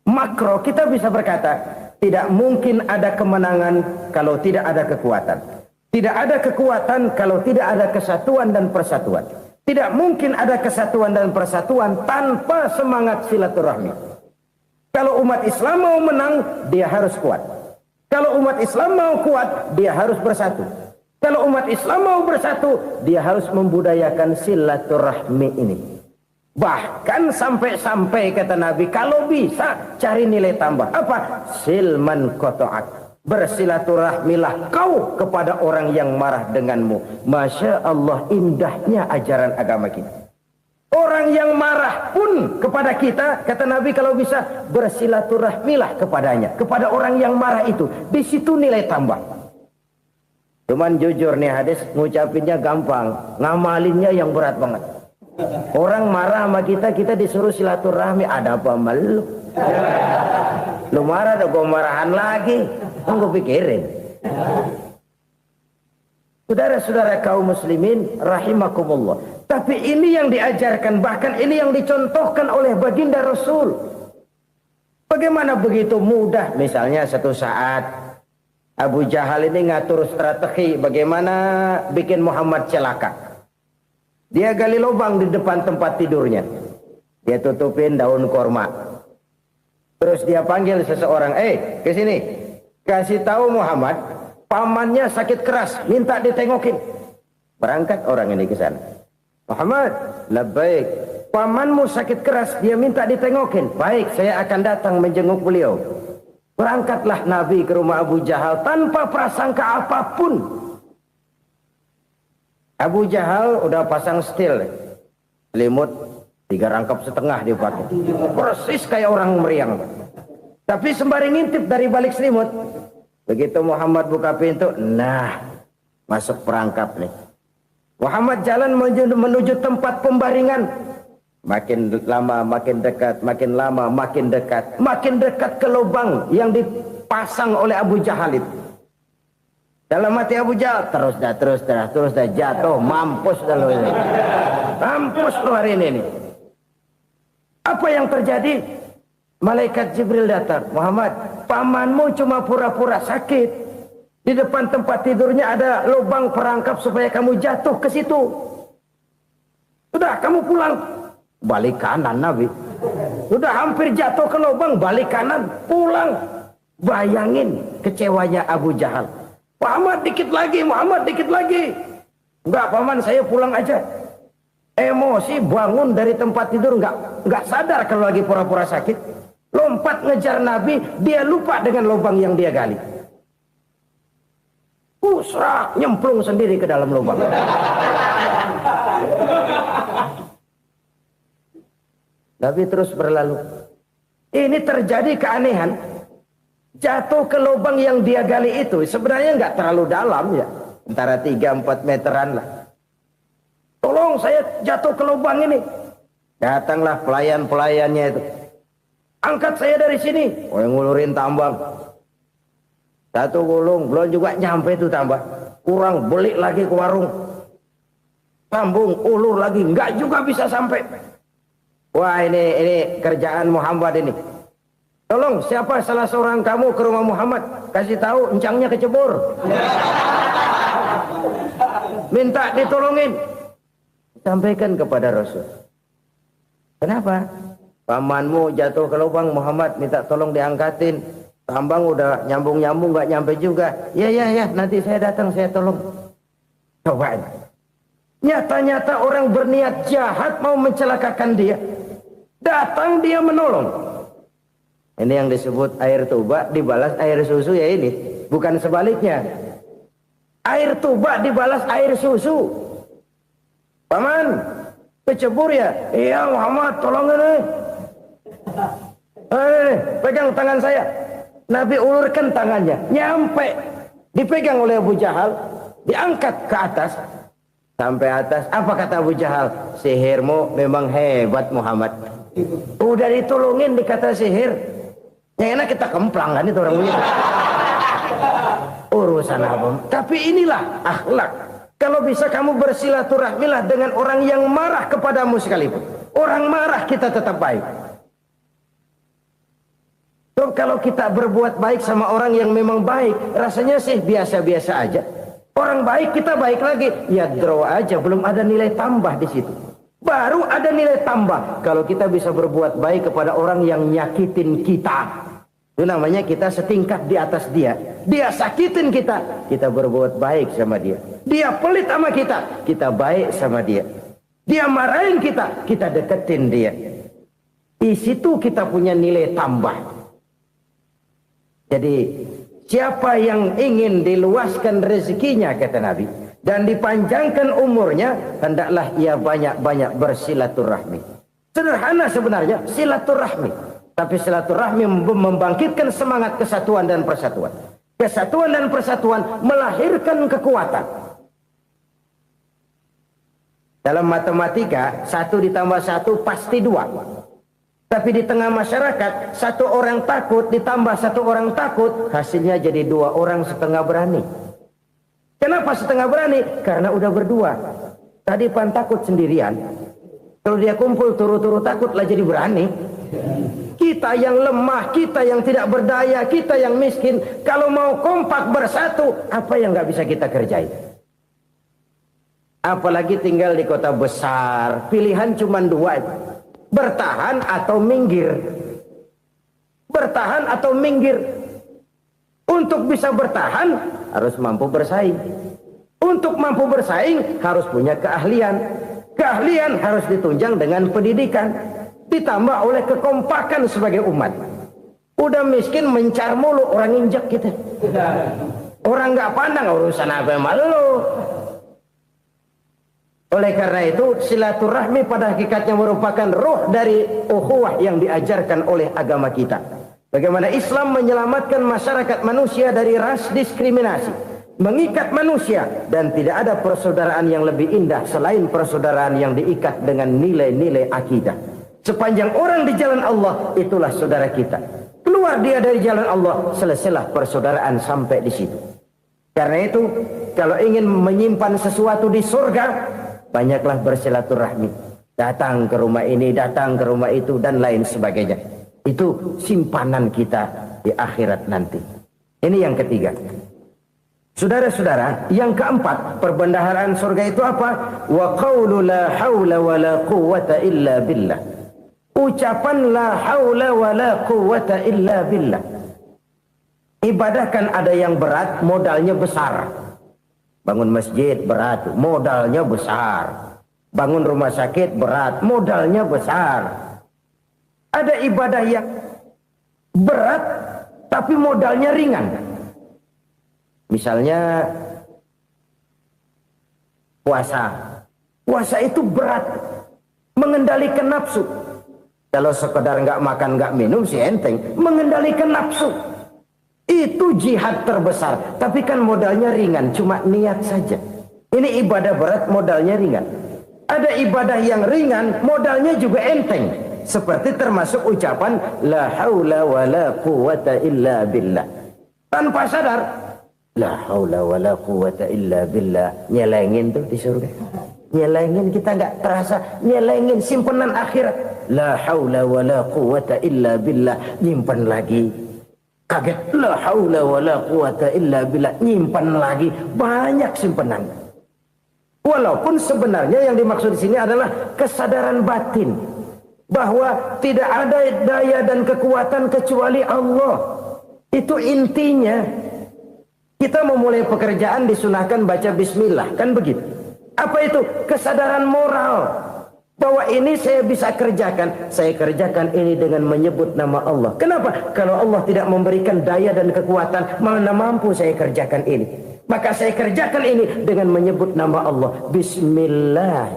Speaker 1: makro kita bisa berkata, tidak mungkin ada kemenangan kalau tidak ada kekuatan. Tidak ada kekuatan kalau tidak ada kesatuan dan persatuan. Tidak mungkin ada kesatuan dan persatuan tanpa semangat silaturahmi. Kalau umat Islam mau menang, dia harus kuat. Kalau umat Islam mau kuat, dia harus bersatu. Kalau umat Islam mau bersatu, dia harus membudayakan silaturahmi ini. Bahkan sampai-sampai kata Nabi, kalau bisa cari nilai tambah. Apa? Silman qata'ak. Bersilaturahmilah kau kepada orang yang marah denganmu. Masya Allah, indahnya ajaran agama kita. Orang yang marah pun kepada kita, kata Nabi, kalau bisa bersilaturahmilah kepadanya, kepada orang yang marah itu. Di situ nilai tambah. Cuman jujur nih hadis, ngucapinnya gampang, ngamalinnya yang berat banget. Orang marah sama kita, kita disuruh silaturahmi, ada apa malu? Lu marah, ada gue marahan lagi, gue pikirin. Saudara-saudara kaum muslimin rahimakumullah. Tapi ini yang diajarkan, bahkan ini yang dicontohkan oleh baginda Rasul. Bagaimana begitu mudah, misalnya satu saat Abu Jahal ini ngatur strategi bagaimana bikin Muhammad celaka. Dia gali lubang di depan tempat tidurnya. Dia tutupin daun korma. Terus dia panggil seseorang, ke sini. Kasih tahu Muhammad, pamannya sakit keras, minta ditengokin. Berangkat orang ini ke sana. Muhammad, labbaik. Pamanmu sakit keras, dia minta ditengokin. Baik, saya akan datang menjenguk beliau. Berangkatlah Nabi ke rumah Abu Jahal tanpa prasangka apapun. Abu Jahal udah pasang setil, selimut 3 rangkap setengah dia pakai. Persis kayak orang meriang. Tapi sembari ngintip dari balik selimut. Begitu Muhammad buka pintu, nah masuk perangkap nih. Muhammad jalan menuju tempat pembaringan. Makin lama makin dekat, makin lama makin dekat. Makin dekat ke lubang yang dipasang oleh Abu Jahal itu. Dalam hati Abu Jahal, terus dah jatuh, mampus dah lo ini. Mampus lo hari ini nih. Apa yang terjadi? Malaikat Jibril datang. Muhammad, pamanmu cuma pura-pura sakit. Di depan tempat tidurnya ada lubang perangkap supaya kamu jatuh ke situ. Sudah, kamu pulang. Balik kanan Nabi. Sudah hampir jatuh ke lubang, balik kanan, pulang. Bayangin kecewanya Abu Jahal. Muhammad dikit lagi, Muhammad dikit lagi. Enggak, paman, saya pulang aja. Emosi bangun dari tempat tidur, enggak sadar kalau lagi pura-pura sakit. Lompat ngejar Nabi, dia lupa dengan lubang yang dia gali. Serak, nyemplung sendiri ke dalam lubang. Nabi terus berlalu. Ini terjadi keanehan. Jatuh ke lubang yang dia gali itu sebenarnya nggak terlalu dalam ya, antara 3-4 meteran lah. Tolong, saya jatuh ke lubang ini. Datanglah pelayan-pelayannya itu. Angkat saya dari sini. Oh, yang ngulurin tambang. Satu gulung, belum juga nyampe itu tambah. Kurang, beli lagi ke warung. Sambung, ulur lagi, nggak juga bisa sampai. Wah, ini kerjaan Muhammad ini. Tolong, siapa salah seorang kamu ke rumah Muhammad, kasih tahu encangnya kecebur. Minta ditolongin. Sampaikan kepada Rasul. Kenapa? Pamanmu jatuh ke lubang, Muhammad minta tolong diangkatin. Tambang udah nyambung-nyambung nggak nyampe juga. Ya, nanti saya datang, saya tolong. Coba. Nyata-nyata orang berniat jahat mau mencelakakan dia. Datang dia menolong. Ini yang disebut air tuba dibalas air susu ya ini. Bukan sebaliknya. Air tuba dibalas air susu. Paman, kecebur ya? Iya Muhammad, tolong ini. Pegang tangan saya. Nabi ulurkan tangannya. Nyampe. Dipegang oleh Abu Jahal. Diangkat ke atas. Sampai atas. Apa kata Abu Jahal? Sihirmu memang hebat Muhammad. Udah ditolongin dikata sihir. Yang enak kita kemplang kan itu orang begitu. Urusan apa? Tapi inilah akhlak. Kalau bisa kamu bersilaturahmilah dengan orang yang marah kepadamu sekalipun. Orang marah kita tetap baik. So, kalau kita berbuat baik sama orang yang memang baik, rasanya sih biasa-biasa aja. Orang baik kita baik lagi, ya draw aja, belum ada nilai tambah di situ. Baru ada nilai tambah kalau kita bisa berbuat baik kepada orang yang nyakitin kita. Itu namanya kita setingkat di atas dia. Dia sakitin kita, kita berbuat baik sama dia. Dia pelit sama kita, kita baik sama dia. Dia marahin kita, kita deketin dia. Di situ kita punya nilai tambah. Jadi siapa yang ingin diluaskan rezekinya kata Nabi dan dipanjangkan umurnya, hendaklah ia banyak-banyak bersilaturahmi. Sederhana sebenarnya silaturahmi, tapi silaturahmi membangkitkan semangat kesatuan dan persatuan. Kesatuan dan persatuan melahirkan kekuatan. Dalam matematika 1 ditambah 1 pasti 2. Tapi di tengah masyarakat, 1 orang takut ditambah 1 orang takut, hasilnya jadi 2 orang setengah berani. Kenapa setengah berani? Karena udah berdua. Tadi pan takut sendirian. Kalau dia kumpul turu-turu takutlah jadi berani. Kita yang lemah, kita yang tidak berdaya, kita yang miskin, kalau mau kompak bersatu, apa yang nggak bisa kita kerjain? Apalagi tinggal di kota besar, pilihan cuma 2. Bertahan atau minggir. Bertahan atau minggir. Untuk bisa bertahan harus mampu bersaing. Untuk mampu bersaing harus punya keahlian. Keahlian harus ditunjang dengan pendidikan. Ditambah oleh kekompakan sebagai umat. Udah miskin mencar mulu, orang injak kita. Orang nggak pandang urusan apa malu. Oleh karena itu silaturahmi pada hakikatnya merupakan roh dari ukhuwah yang diajarkan oleh agama kita. Bagaimana Islam menyelamatkan masyarakat manusia dari ras diskriminasi, mengikat manusia, dan tidak ada persaudaraan yang lebih indah selain persaudaraan yang diikat dengan nilai-nilai akidah. Sepanjang orang di jalan Allah, itulah saudara kita. Keluar dia dari jalan Allah, selesailah persaudaraan sampai di situ. Karena itu, kalau ingin menyimpan sesuatu di surga, banyaklah bersilaturahmi. Datang ke rumah ini, datang ke rumah itu, dan lain sebagainya. Itu simpanan kita di akhirat nanti. Ini yang ketiga. Saudara-saudara, yang keempat, perbendaharaan surga itu apa? Wa qawlu la hawla wa la quwwata illa billah. Ucapan la hawla wa la quwwata illa billah. Ibadah kan ada yang berat, modalnya besar. Bangun masjid berat, modalnya besar. Bangun rumah sakit berat, modalnya besar. Ada ibadah yang berat, tapi modalnya ringan. Misalnya puasa. Puasa itu berat, mengendalikan nafsu. Kalau sekedar nggak makan nggak minum sih enteng, mengendalikan nafsu. Itu jihad terbesar, tapi kan modalnya ringan, cuma niat saja. Ini ibadah berat, modalnya ringan. Ada ibadah yang ringan, modalnya juga enteng. Seperti termasuk ucapan la haula wa la quwwata illa billah. Tanpa sadar, la haula wa la quwwata illa billah. Nyelengin tuh di surga. Nyelengin, kita nggak terasa, nyelengin simpenan akhirat. La haula wa la quwwata illa billah. Nyimpen lagi. Kaget, la haula wa la quwwata illa billah, nyimpan lagi, banyak simpenan. Walaupun sebenarnya yang dimaksud di sini adalah kesadaran batin bahwa tidak ada daya dan kekuatan kecuali Allah. Itu intinya. Kita memulai pekerjaan disunahkan baca bismillah, kan begitu. Apa itu? Kesadaran moral Bahwa ini saya bisa kerjakan. Saya kerjakan ini dengan menyebut nama Allah. Kenapa? Kalau Allah tidak memberikan daya dan kekuatan, mana mampu saya kerjakan ini. Maka saya kerjakan ini dengan menyebut nama Allah. Bismillah.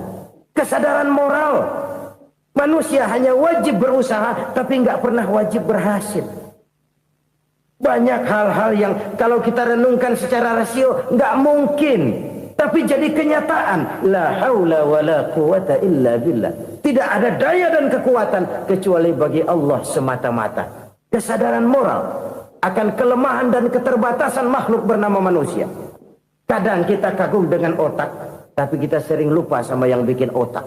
Speaker 1: Kesadaran moral. Manusia hanya wajib berusaha, tapi nggak pernah wajib berhasil. Banyak hal-hal yang kalau kita renungkan secara rasio nggak mungkin. Tapi jadi kenyataan. La haula wa la quwata illa billah. Tidak ada daya dan kekuatan kecuali bagi Allah semata-mata. Kesadaran moral akan kelemahan dan keterbatasan makhluk bernama manusia. Kadang kita kagum dengan otak, tapi kita sering lupa sama yang bikin otak.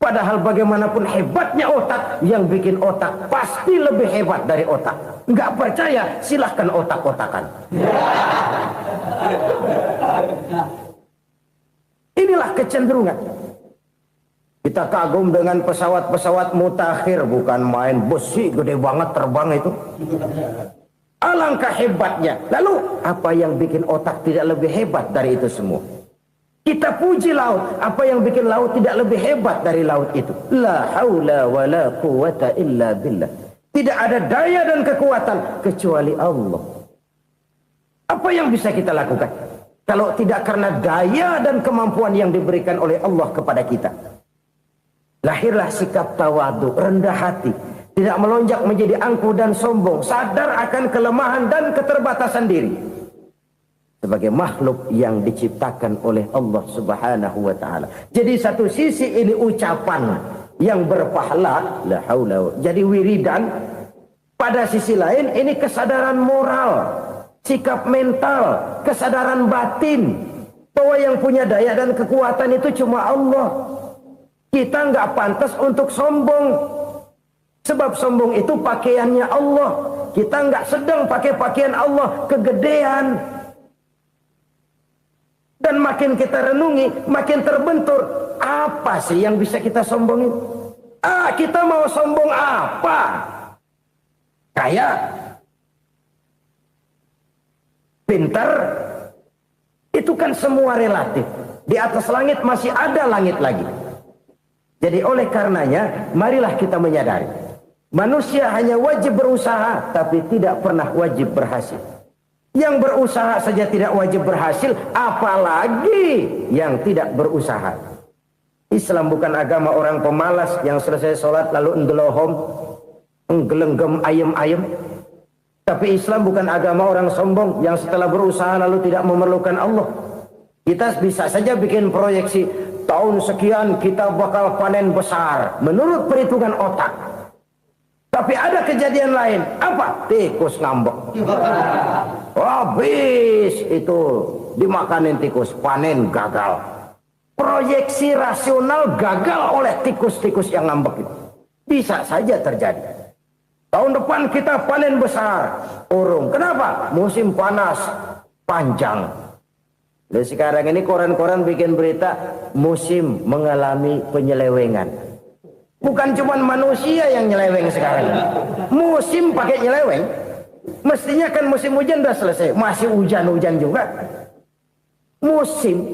Speaker 1: Padahal bagaimanapun hebatnya otak, yang bikin otak pasti lebih hebat dari otak. Nggak percaya, silahkan otak-otakan. Inilah kecenderungan. Kita kagum dengan pesawat-pesawat mutakhir, bukan main besi gede banget terbang itu. Alangkah hebatnya. Lalu apa yang bikin otak tidak lebih hebat dari itu semua? Kita puji laut. Apa yang bikin laut tidak lebih hebat dari laut itu? La haula wa la quwata illa billah. Tidak ada daya dan kekuatan kecuali Allah. Apa yang bisa kita lakukan? Kalau tidak karena daya dan kemampuan yang diberikan oleh Allah kepada kita. Lahirlah sikap tawadu, rendah hati. Tidak melonjak menjadi angkuh dan sombong. Sadar akan kelemahan dan keterbatasan diri. Sebagai makhluk yang diciptakan oleh Allah subhanahu wa ta'ala. Jadi satu sisi ini ucapan yang berpahala. La haula. Jadi wiridan. Pada sisi lain ini kesadaran moral. Sikap mental, kesadaran batin, bahwa yang punya daya dan kekuatan itu cuma Allah. Kita nggak pantas untuk sombong, sebab sombong itu pakaiannya Allah. Kita nggak sedang pakai pakaian Allah, kegedean. Dan makin kita renungi, makin terbentur. Apa sih yang bisa kita sombongin? Kita mau sombong apa? Kaya, pintar, itu kan semua relatif. Di atas langit masih ada langit lagi. Jadi oleh karenanya, marilah kita menyadari. Manusia hanya wajib berusaha, tapi tidak pernah wajib berhasil. Yang berusaha saja tidak wajib berhasil, apalagi yang tidak berusaha. Islam bukan agama orang pemalas yang selesai sholat lalu enggelohom, enggelenggem ayem-ayem. Tapi Islam bukan agama orang sombong yang setelah berusaha lalu tidak memerlukan Allah. Kita bisa saja bikin proyeksi, tahun sekian kita bakal panen besar menurut perhitungan otak. Tapi ada kejadian lain. Apa? Tikus ngambek. Habis itu dimakanin tikus, panen gagal. Proyeksi rasional gagal oleh tikus-tikus yang ngambek itu. Bisa saja terjadi. Tahun depan kita panen besar. Urung. Kenapa? Musim panas panjang. Dan sekarang ini koran-koran bikin berita musim mengalami penyelewengan. Bukan cuma manusia yang nyeleweng sekarang. Musim pakai nyeleweng. Mestinya kan musim hujan udah selesai. Masih hujan-hujan juga. Musim.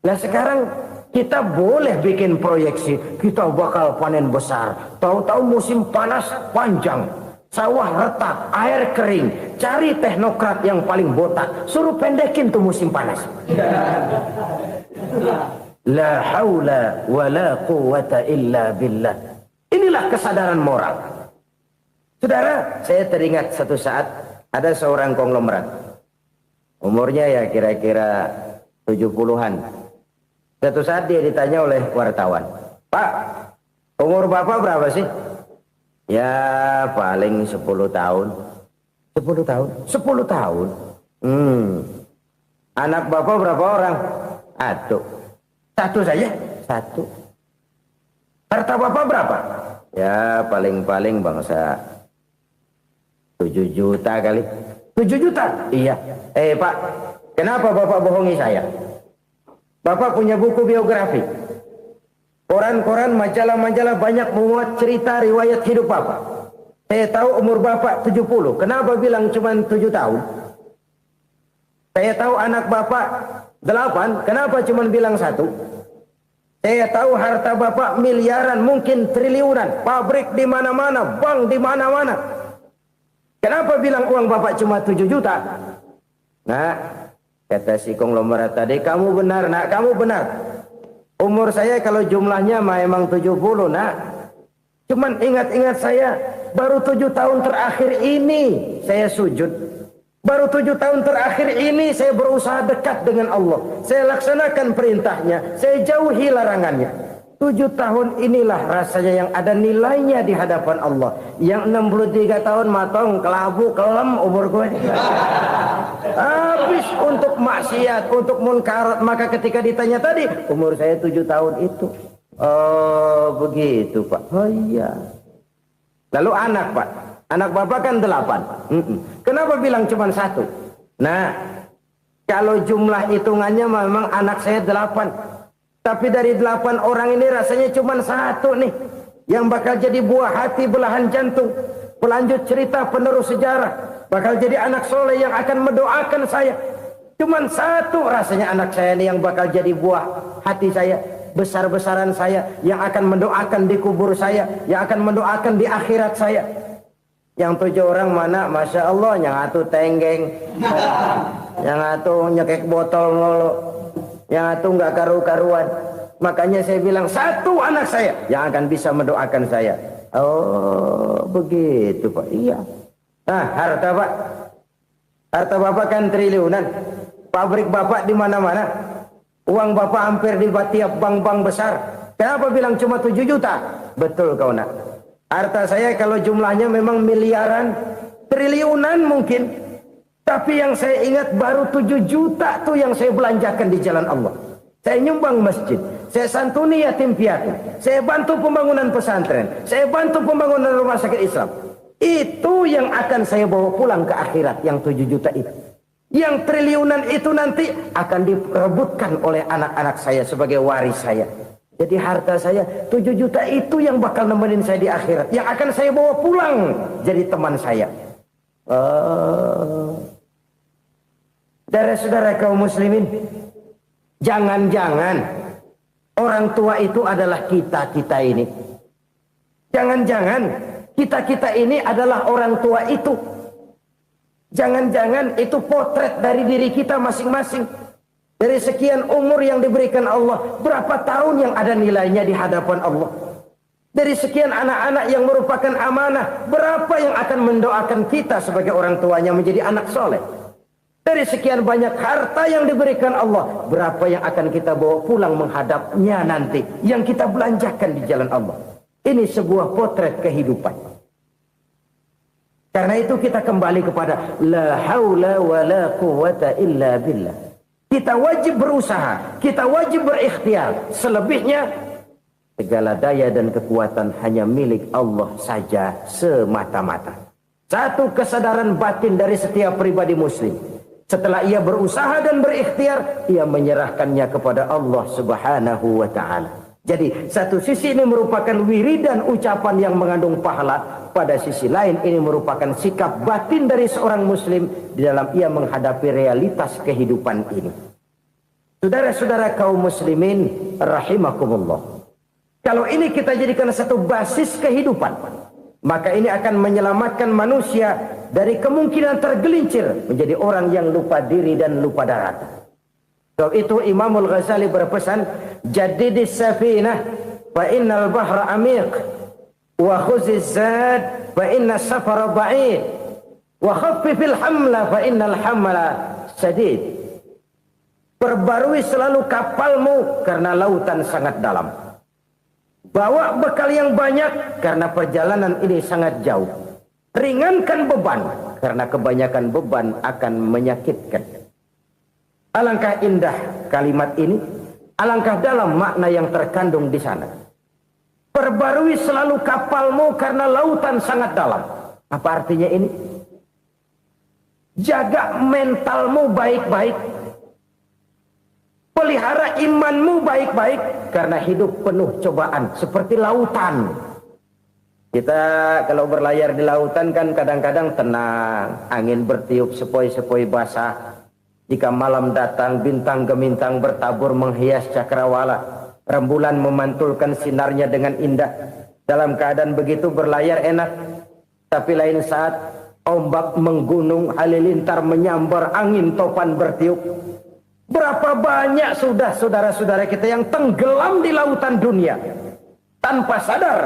Speaker 1: Nah sekarang kita boleh bikin proyeksi, kita bakal panen besar. Tahu-tahu musim panas panjang, sawah retak, air kering. Cari teknokrat yang paling botak, suruh pendekin tuh musim panas. La haula wa la quwata illa billah. Inilah kesadaran moral. Saudara, saya teringat satu saat ada seorang konglomerat. Umurnya ya kira-kira 70-an. Satu saat dia ditanya oleh wartawan, Pak, umur Bapak berapa sih? Ya paling 10 tahun. 10 tahun? 10 tahun? Anak Bapak berapa orang? Satu saja? Satu. Harta Bapak berapa? Ya paling-paling bangsa 7 juta kali. 7 juta? Iya. Pak, kenapa Bapak bohongi saya? Bapak punya buku biografi. Koran-koran, majalah-majalah banyak memuat cerita riwayat hidup Bapak. Saya tahu umur Bapak 70. Kenapa bilang cuma 7 tahun? Saya tahu anak Bapak 8. Kenapa cuma bilang 1? Saya tahu harta bapak miliaran, mungkin triliunan, pabrik di mana-mana, bank di mana-mana. Kenapa bilang uang bapak cuma 7 juta? Nah, kata si konglomerat tadi, kamu benar nak, kamu benar. Umur saya kalau jumlahnya memang 70 nak. Cuman ingat-ingat saya, baru 7 tahun terakhir ini saya sujud. Baru 7 tahun terakhir ini saya berusaha dekat dengan Allah. Saya laksanakan perintahnya, saya jauhi larangannya. 7 tahun inilah rasanya yang ada nilainya di hadapan Allah. Yang 63 tahun matong, kelabu, kelem umur gue. Habis untuk maksiat, untuk munkarat. Maka ketika ditanya tadi, umur saya 7 tahun itu. Oh begitu Pak. Oh iya. Lalu anak Pak. Anak bapak kan 8. Kenapa bilang cuma 1? Nah, kalau jumlah hitungannya memang anak saya 8. Tapi dari 8 orang ini rasanya cuma 1 nih yang bakal jadi buah hati, belahan jantung, pelanjut cerita, penerus sejarah, bakal jadi anak soleh yang akan mendoakan saya. Cuma 1 rasanya anak saya nih yang bakal jadi buah hati saya, besar-besaran saya, yang akan mendoakan di kubur saya, yang akan mendoakan di akhirat saya. Yang 7 orang mana? Masya Allah, yang 1 tenggeng, yang 1 nyekek botol mulu, yang 1 nggak karu-karuan. Makanya saya bilang 1 anak saya yang akan bisa mendoakan saya. Oh begitu Pak. Iya. Nah harta Pak, harta bapak kan triliunan, pabrik bapak di mana-mana, uang bapak hampir di tiap bank-bank besar. Kenapa bilang cuma 7 juta? Betul kau nak. Harta saya kalau jumlahnya memang miliaran, triliunan mungkin. Tapi yang saya ingat baru 7 juta tuh yang saya belanjakan di jalan Allah. Saya nyumbang masjid, saya santuni yatim piatu, saya bantu pembangunan pesantren, saya bantu pembangunan rumah sakit Islam. Itu yang akan saya bawa pulang ke akhirat, yang 7 juta itu. Yang triliunan itu nanti akan diperebutkan oleh anak-anak saya sebagai waris saya. Jadi harta saya 7 juta itu yang bakal nemenin saya di akhirat, yang akan saya bawa pulang jadi teman saya. Saudara-saudara kaum muslimin, jangan-jangan orang tua itu adalah kita-kita ini. Jangan-jangan kita-kita ini adalah orang tua itu. Jangan-jangan itu potret dari diri kita masing-masing. Dari sekian umur yang diberikan Allah, berapa tahun yang ada nilainya di hadapan Allah? Dari sekian anak-anak yang merupakan amanah, berapa yang akan mendoakan kita sebagai orang tuanya menjadi anak soleh? Dari sekian banyak harta yang diberikan Allah, berapa yang akan kita bawa pulang menghadapnya nanti, yang kita belanjakan di jalan Allah? Ini sebuah potret kehidupan. Karena itu kita kembali kepada la haula wa la quwata illa billah. Kita wajib berusaha, kita wajib berikhtiar. Selebihnya, segala daya dan kekuatan hanya milik Allah saja semata-mata. Satu kesadaran batin dari setiap pribadi muslim. Setelah ia berusaha dan berikhtiar, ia menyerahkannya kepada Allah Subhanahu wa ta'ala. Jadi satu sisi ini merupakan wiridan ucapan yang mengandung pahala. Pada sisi lain ini merupakan sikap batin dari seorang muslim di dalam ia menghadapi realitas kehidupan ini. Saudara-saudara kaum muslimin rahimakumullah. Kalau ini kita jadikan satu basis kehidupan, maka ini akan menyelamatkan manusia dari kemungkinan tergelincir menjadi orang yang lupa diri dan lupa darat. Sebab itu Imamul Ghazali berpesan, jadidis safinah fa innal bahra amiq wa khuziz zad fa inna safara ba'id wa khaffifil hamla fa innal hamla sadid. Perbarui selalu kapalmu karena lautan sangat dalam. Bawa bekal yang banyak karena perjalanan ini sangat jauh. Ringankan beban karena kebanyakan beban akan menyakitkan. Alangkah indah kalimat ini, alangkah dalam makna yang terkandung di sana. Perbarui selalu kapalmu karena lautan sangat dalam. Apa artinya ini? Jaga mentalmu baik-baik. Pelihara imanmu baik-baik karena hidup penuh cobaan seperti lautan. Kita kalau berlayar di lautan kan kadang-kadang tenang, angin bertiup sepoi-sepoi basah. Jika malam datang bintang gemintang bertabur menghias cakrawala. Rembulan memantulkan sinarnya dengan indah. Dalam keadaan begitu berlayar enak. Tapi lain saat ombak menggunung, halilintar menyambar, angin topan bertiup. Berapa banyak sudah saudara-saudara kita yang tenggelam di lautan dunia tanpa sadar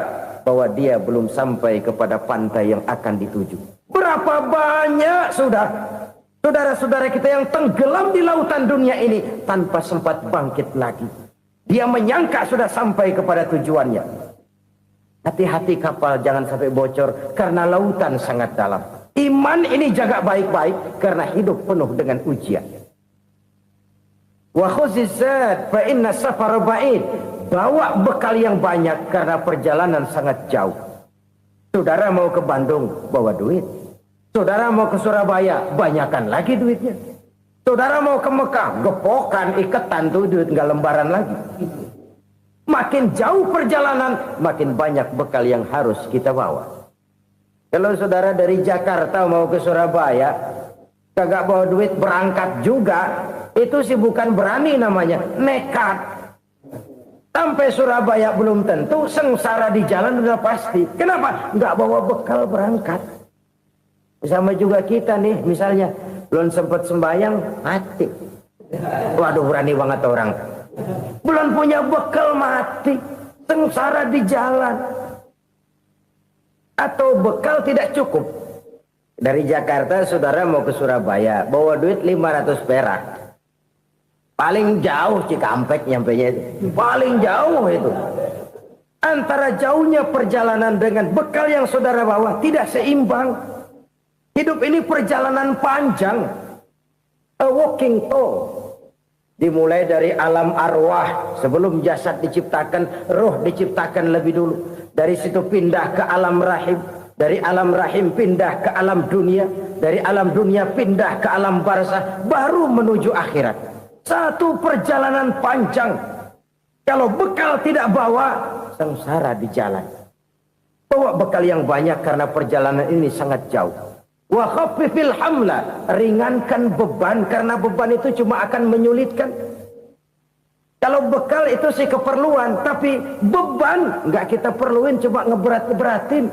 Speaker 1: bahwa dia belum sampai kepada pantai yang akan dituju. Berapa banyak sudah saudara-saudara kita yang tenggelam di lautan dunia ini tanpa sempat bangkit lagi. Dia menyangka sudah sampai kepada tujuannya. Hati-hati kapal jangan sampai bocor karena lautan sangat dalam. Iman ini jaga baik-baik karena hidup penuh dengan ujian. Wa khuzizat fa inna safar ba'id. Bawa bekal yang banyak karena perjalanan sangat jauh. Saudara mau ke Bandung, bawa duit. Saudara mau ke Surabaya, banyakan lagi duitnya. Saudara mau ke Mekah, gepokan, iketan tuh duit nggak lembaran lagi. Makin jauh perjalanan, makin banyak bekal yang harus kita bawa. Kalau saudara dari Jakarta mau ke Surabaya, kagak bawa duit berangkat juga, itu sih bukan berani namanya, nekat. Sampai Surabaya belum tentu, sengsara di jalan udah pasti. Kenapa? Nggak bawa bekal berangkat. Sama juga kita nih, misalnya belum sempat sembahyang, mati. Waduh, berani banget orang. Belum punya bekal, mati. Sengsara di jalan. Atau bekal tidak cukup. Dari Jakarta saudara mau ke Surabaya, bawa duit 500 perak. Paling jauh Cikampek nyampenya itu. Paling jauh itu. Antara jauhnya perjalanan dengan bekal yang saudara bawa tidak seimbang. Hidup ini perjalanan panjang. A walking tour. Dimulai dari alam arwah. Sebelum jasad diciptakan, roh diciptakan lebih dulu. Dari situ pindah ke alam rahim. Dari alam rahim pindah ke alam dunia. Dari alam dunia pindah ke alam barzah. Baru menuju akhirat. Satu perjalanan panjang. Kalau bekal tidak bawa, sengsara di jalan. Bawa bekal yang banyak karena perjalanan ini sangat jauh. Wa khaffifil hamla, ringankan beban karena beban itu cuma akan menyulitkan. Kalau bekal itu sih keperluan, tapi beban nggak kita perluin, cuma ngeberat-beratin.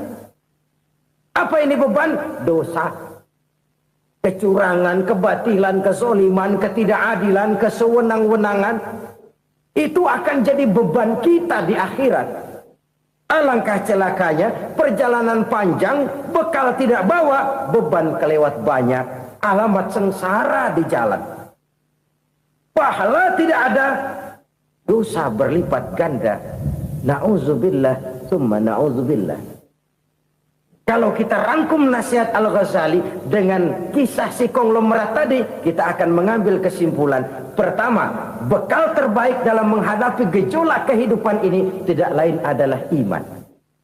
Speaker 1: Apa ini beban? Dosa. Kecurangan, kebatilan, kezoliman, ketidakadilan, kesewenang-wenangan. Itu akan jadi beban kita di akhirat. Alangkah celakanya, perjalanan panjang, bekal tidak bawa, beban kelewat banyak. Alamat sengsara di jalan. Pahala tidak ada, dosa berlipat ganda. Na'udzubillah, summa na'udzubillah. Kalau kita rangkum nasihat Al-Ghazali dengan kisah si konglomerat tadi, kita akan mengambil kesimpulan. Pertama, bekal terbaik dalam menghadapi gejolak kehidupan ini tidak lain adalah iman.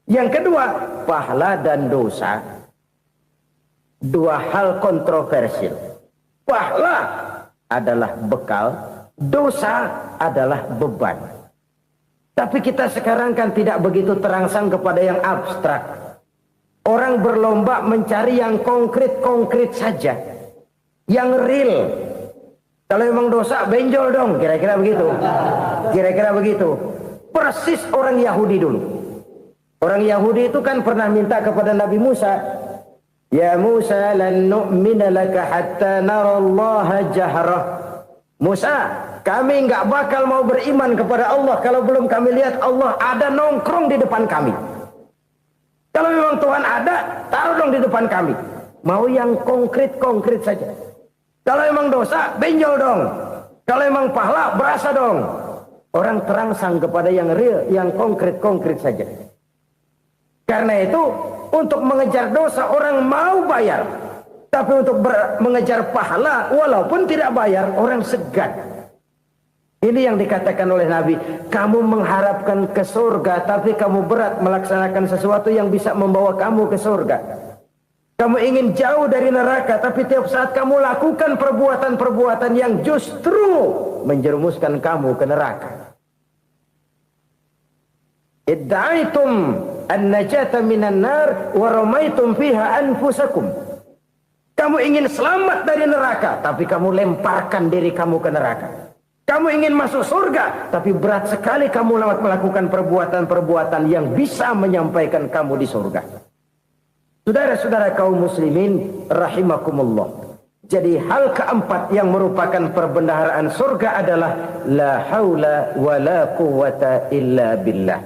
Speaker 1: Yang kedua, pahala dan dosa. Dua hal kontroversial. Pahala adalah bekal, dosa adalah beban. Tapi kita sekarang kan tidak begitu terangsang kepada yang abstrak. Orang berlomba mencari yang konkret-konkret saja. Yang real. Kalau memang dosa, benjol dong. Kira-kira begitu. Kira-kira begitu. Persis orang Yahudi dulu. Orang Yahudi itu kan pernah minta kepada Nabi Musa. Ya Musa lan nu'mina laka hatta narallaha jahrah. Musa, kami nggak bakal mau beriman kepada Allah kalau belum kami lihat Allah ada nongkrong di depan kami. Kalau memang Tuhan ada, taruh dong di depan kami. Mau yang konkret-konkret saja. Kalau memang dosa, benjol dong. Kalau memang pahala, berasa dong. Orang terangsang kepada yang real, yang konkret-konkret saja. Karena itu, untuk mengejar dosa, orang mau bayar. Tapi untuk mengejar pahala, walaupun tidak bayar, orang segan. Ini yang dikatakan oleh Nabi, kamu mengharapkan ke surga, tapi kamu berat melaksanakan sesuatu yang bisa membawa kamu ke surga. Kamu ingin jauh dari neraka, tapi tiap saat kamu lakukan perbuatan-perbuatan yang justru menjerumuskan kamu ke neraka. Idda'aitum an-najata minan nar wa ramaitum fiha anfusakum. Kamu ingin selamat dari neraka, tapi kamu lemparkan diri kamu ke neraka. Kamu ingin masuk surga, tapi berat sekali kamu melakukan perbuatan-perbuatan yang bisa menyampaikan kamu di surga. Saudara-saudara kaum muslimin rahimakumullah. Jadi hal keempat yang merupakan perbendaharaan surga adalah la haula wa la quwata illa billah.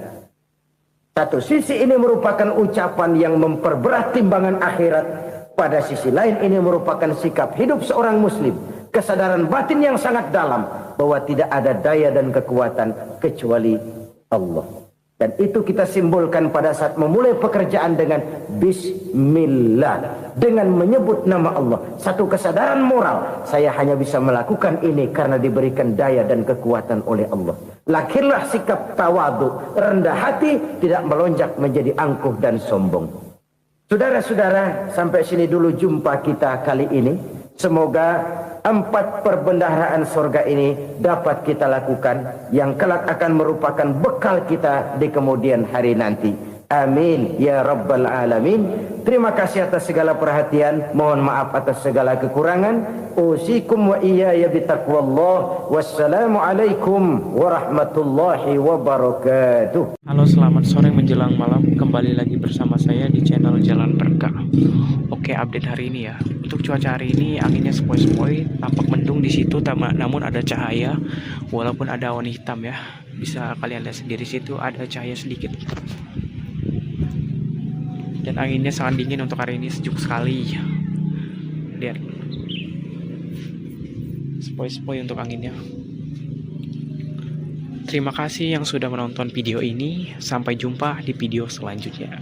Speaker 1: Satu sisi ini merupakan ucapan yang memperberat timbangan akhirat. Pada sisi lain ini merupakan sikap hidup seorang muslim. Kesadaran batin yang sangat dalam bahwa tidak ada daya dan kekuatan kecuali Allah. Dan itu kita simbolkan pada saat memulai pekerjaan dengan Bismillah. Dengan menyebut nama Allah. Satu kesadaran moral. Saya hanya bisa melakukan ini karena diberikan daya dan kekuatan oleh Allah. Lahirlah sikap tawadu, rendah hati, tidak melonjak menjadi angkuh dan sombong. Saudara-saudara, sampai sini dulu jumpa kita kali ini. Semoga 4 perbendaharaan surga ini dapat kita lakukan, yang kelak akan merupakan bekal kita di kemudian hari nanti. Amin ya rabbal alamin. Terima kasih atas segala perhatian. Mohon maaf atas segala kekurangan. Usikum wa iyaya bitaqwallah. Wassalamualaikum warahmatullahi wabarakatuh.
Speaker 2: Halo, selamat sore menjelang malam. Kembali lagi bersama saya di channel Jalan Berkah. Oke, update hari ini ya. Untuk cuaca hari ini anginnya sepoi-sepoi, tampak mendung di situ, namun ada cahaya walaupun ada awan hitam ya. Bisa kalian lihat sendiri, situ ada cahaya sedikit. Dan anginnya sangat dingin untuk hari ini, sejuk sekali. Lihat, sepoi-sepoi untuk anginnya. Terima kasih yang sudah menonton video ini. Sampai jumpa di video selanjutnya.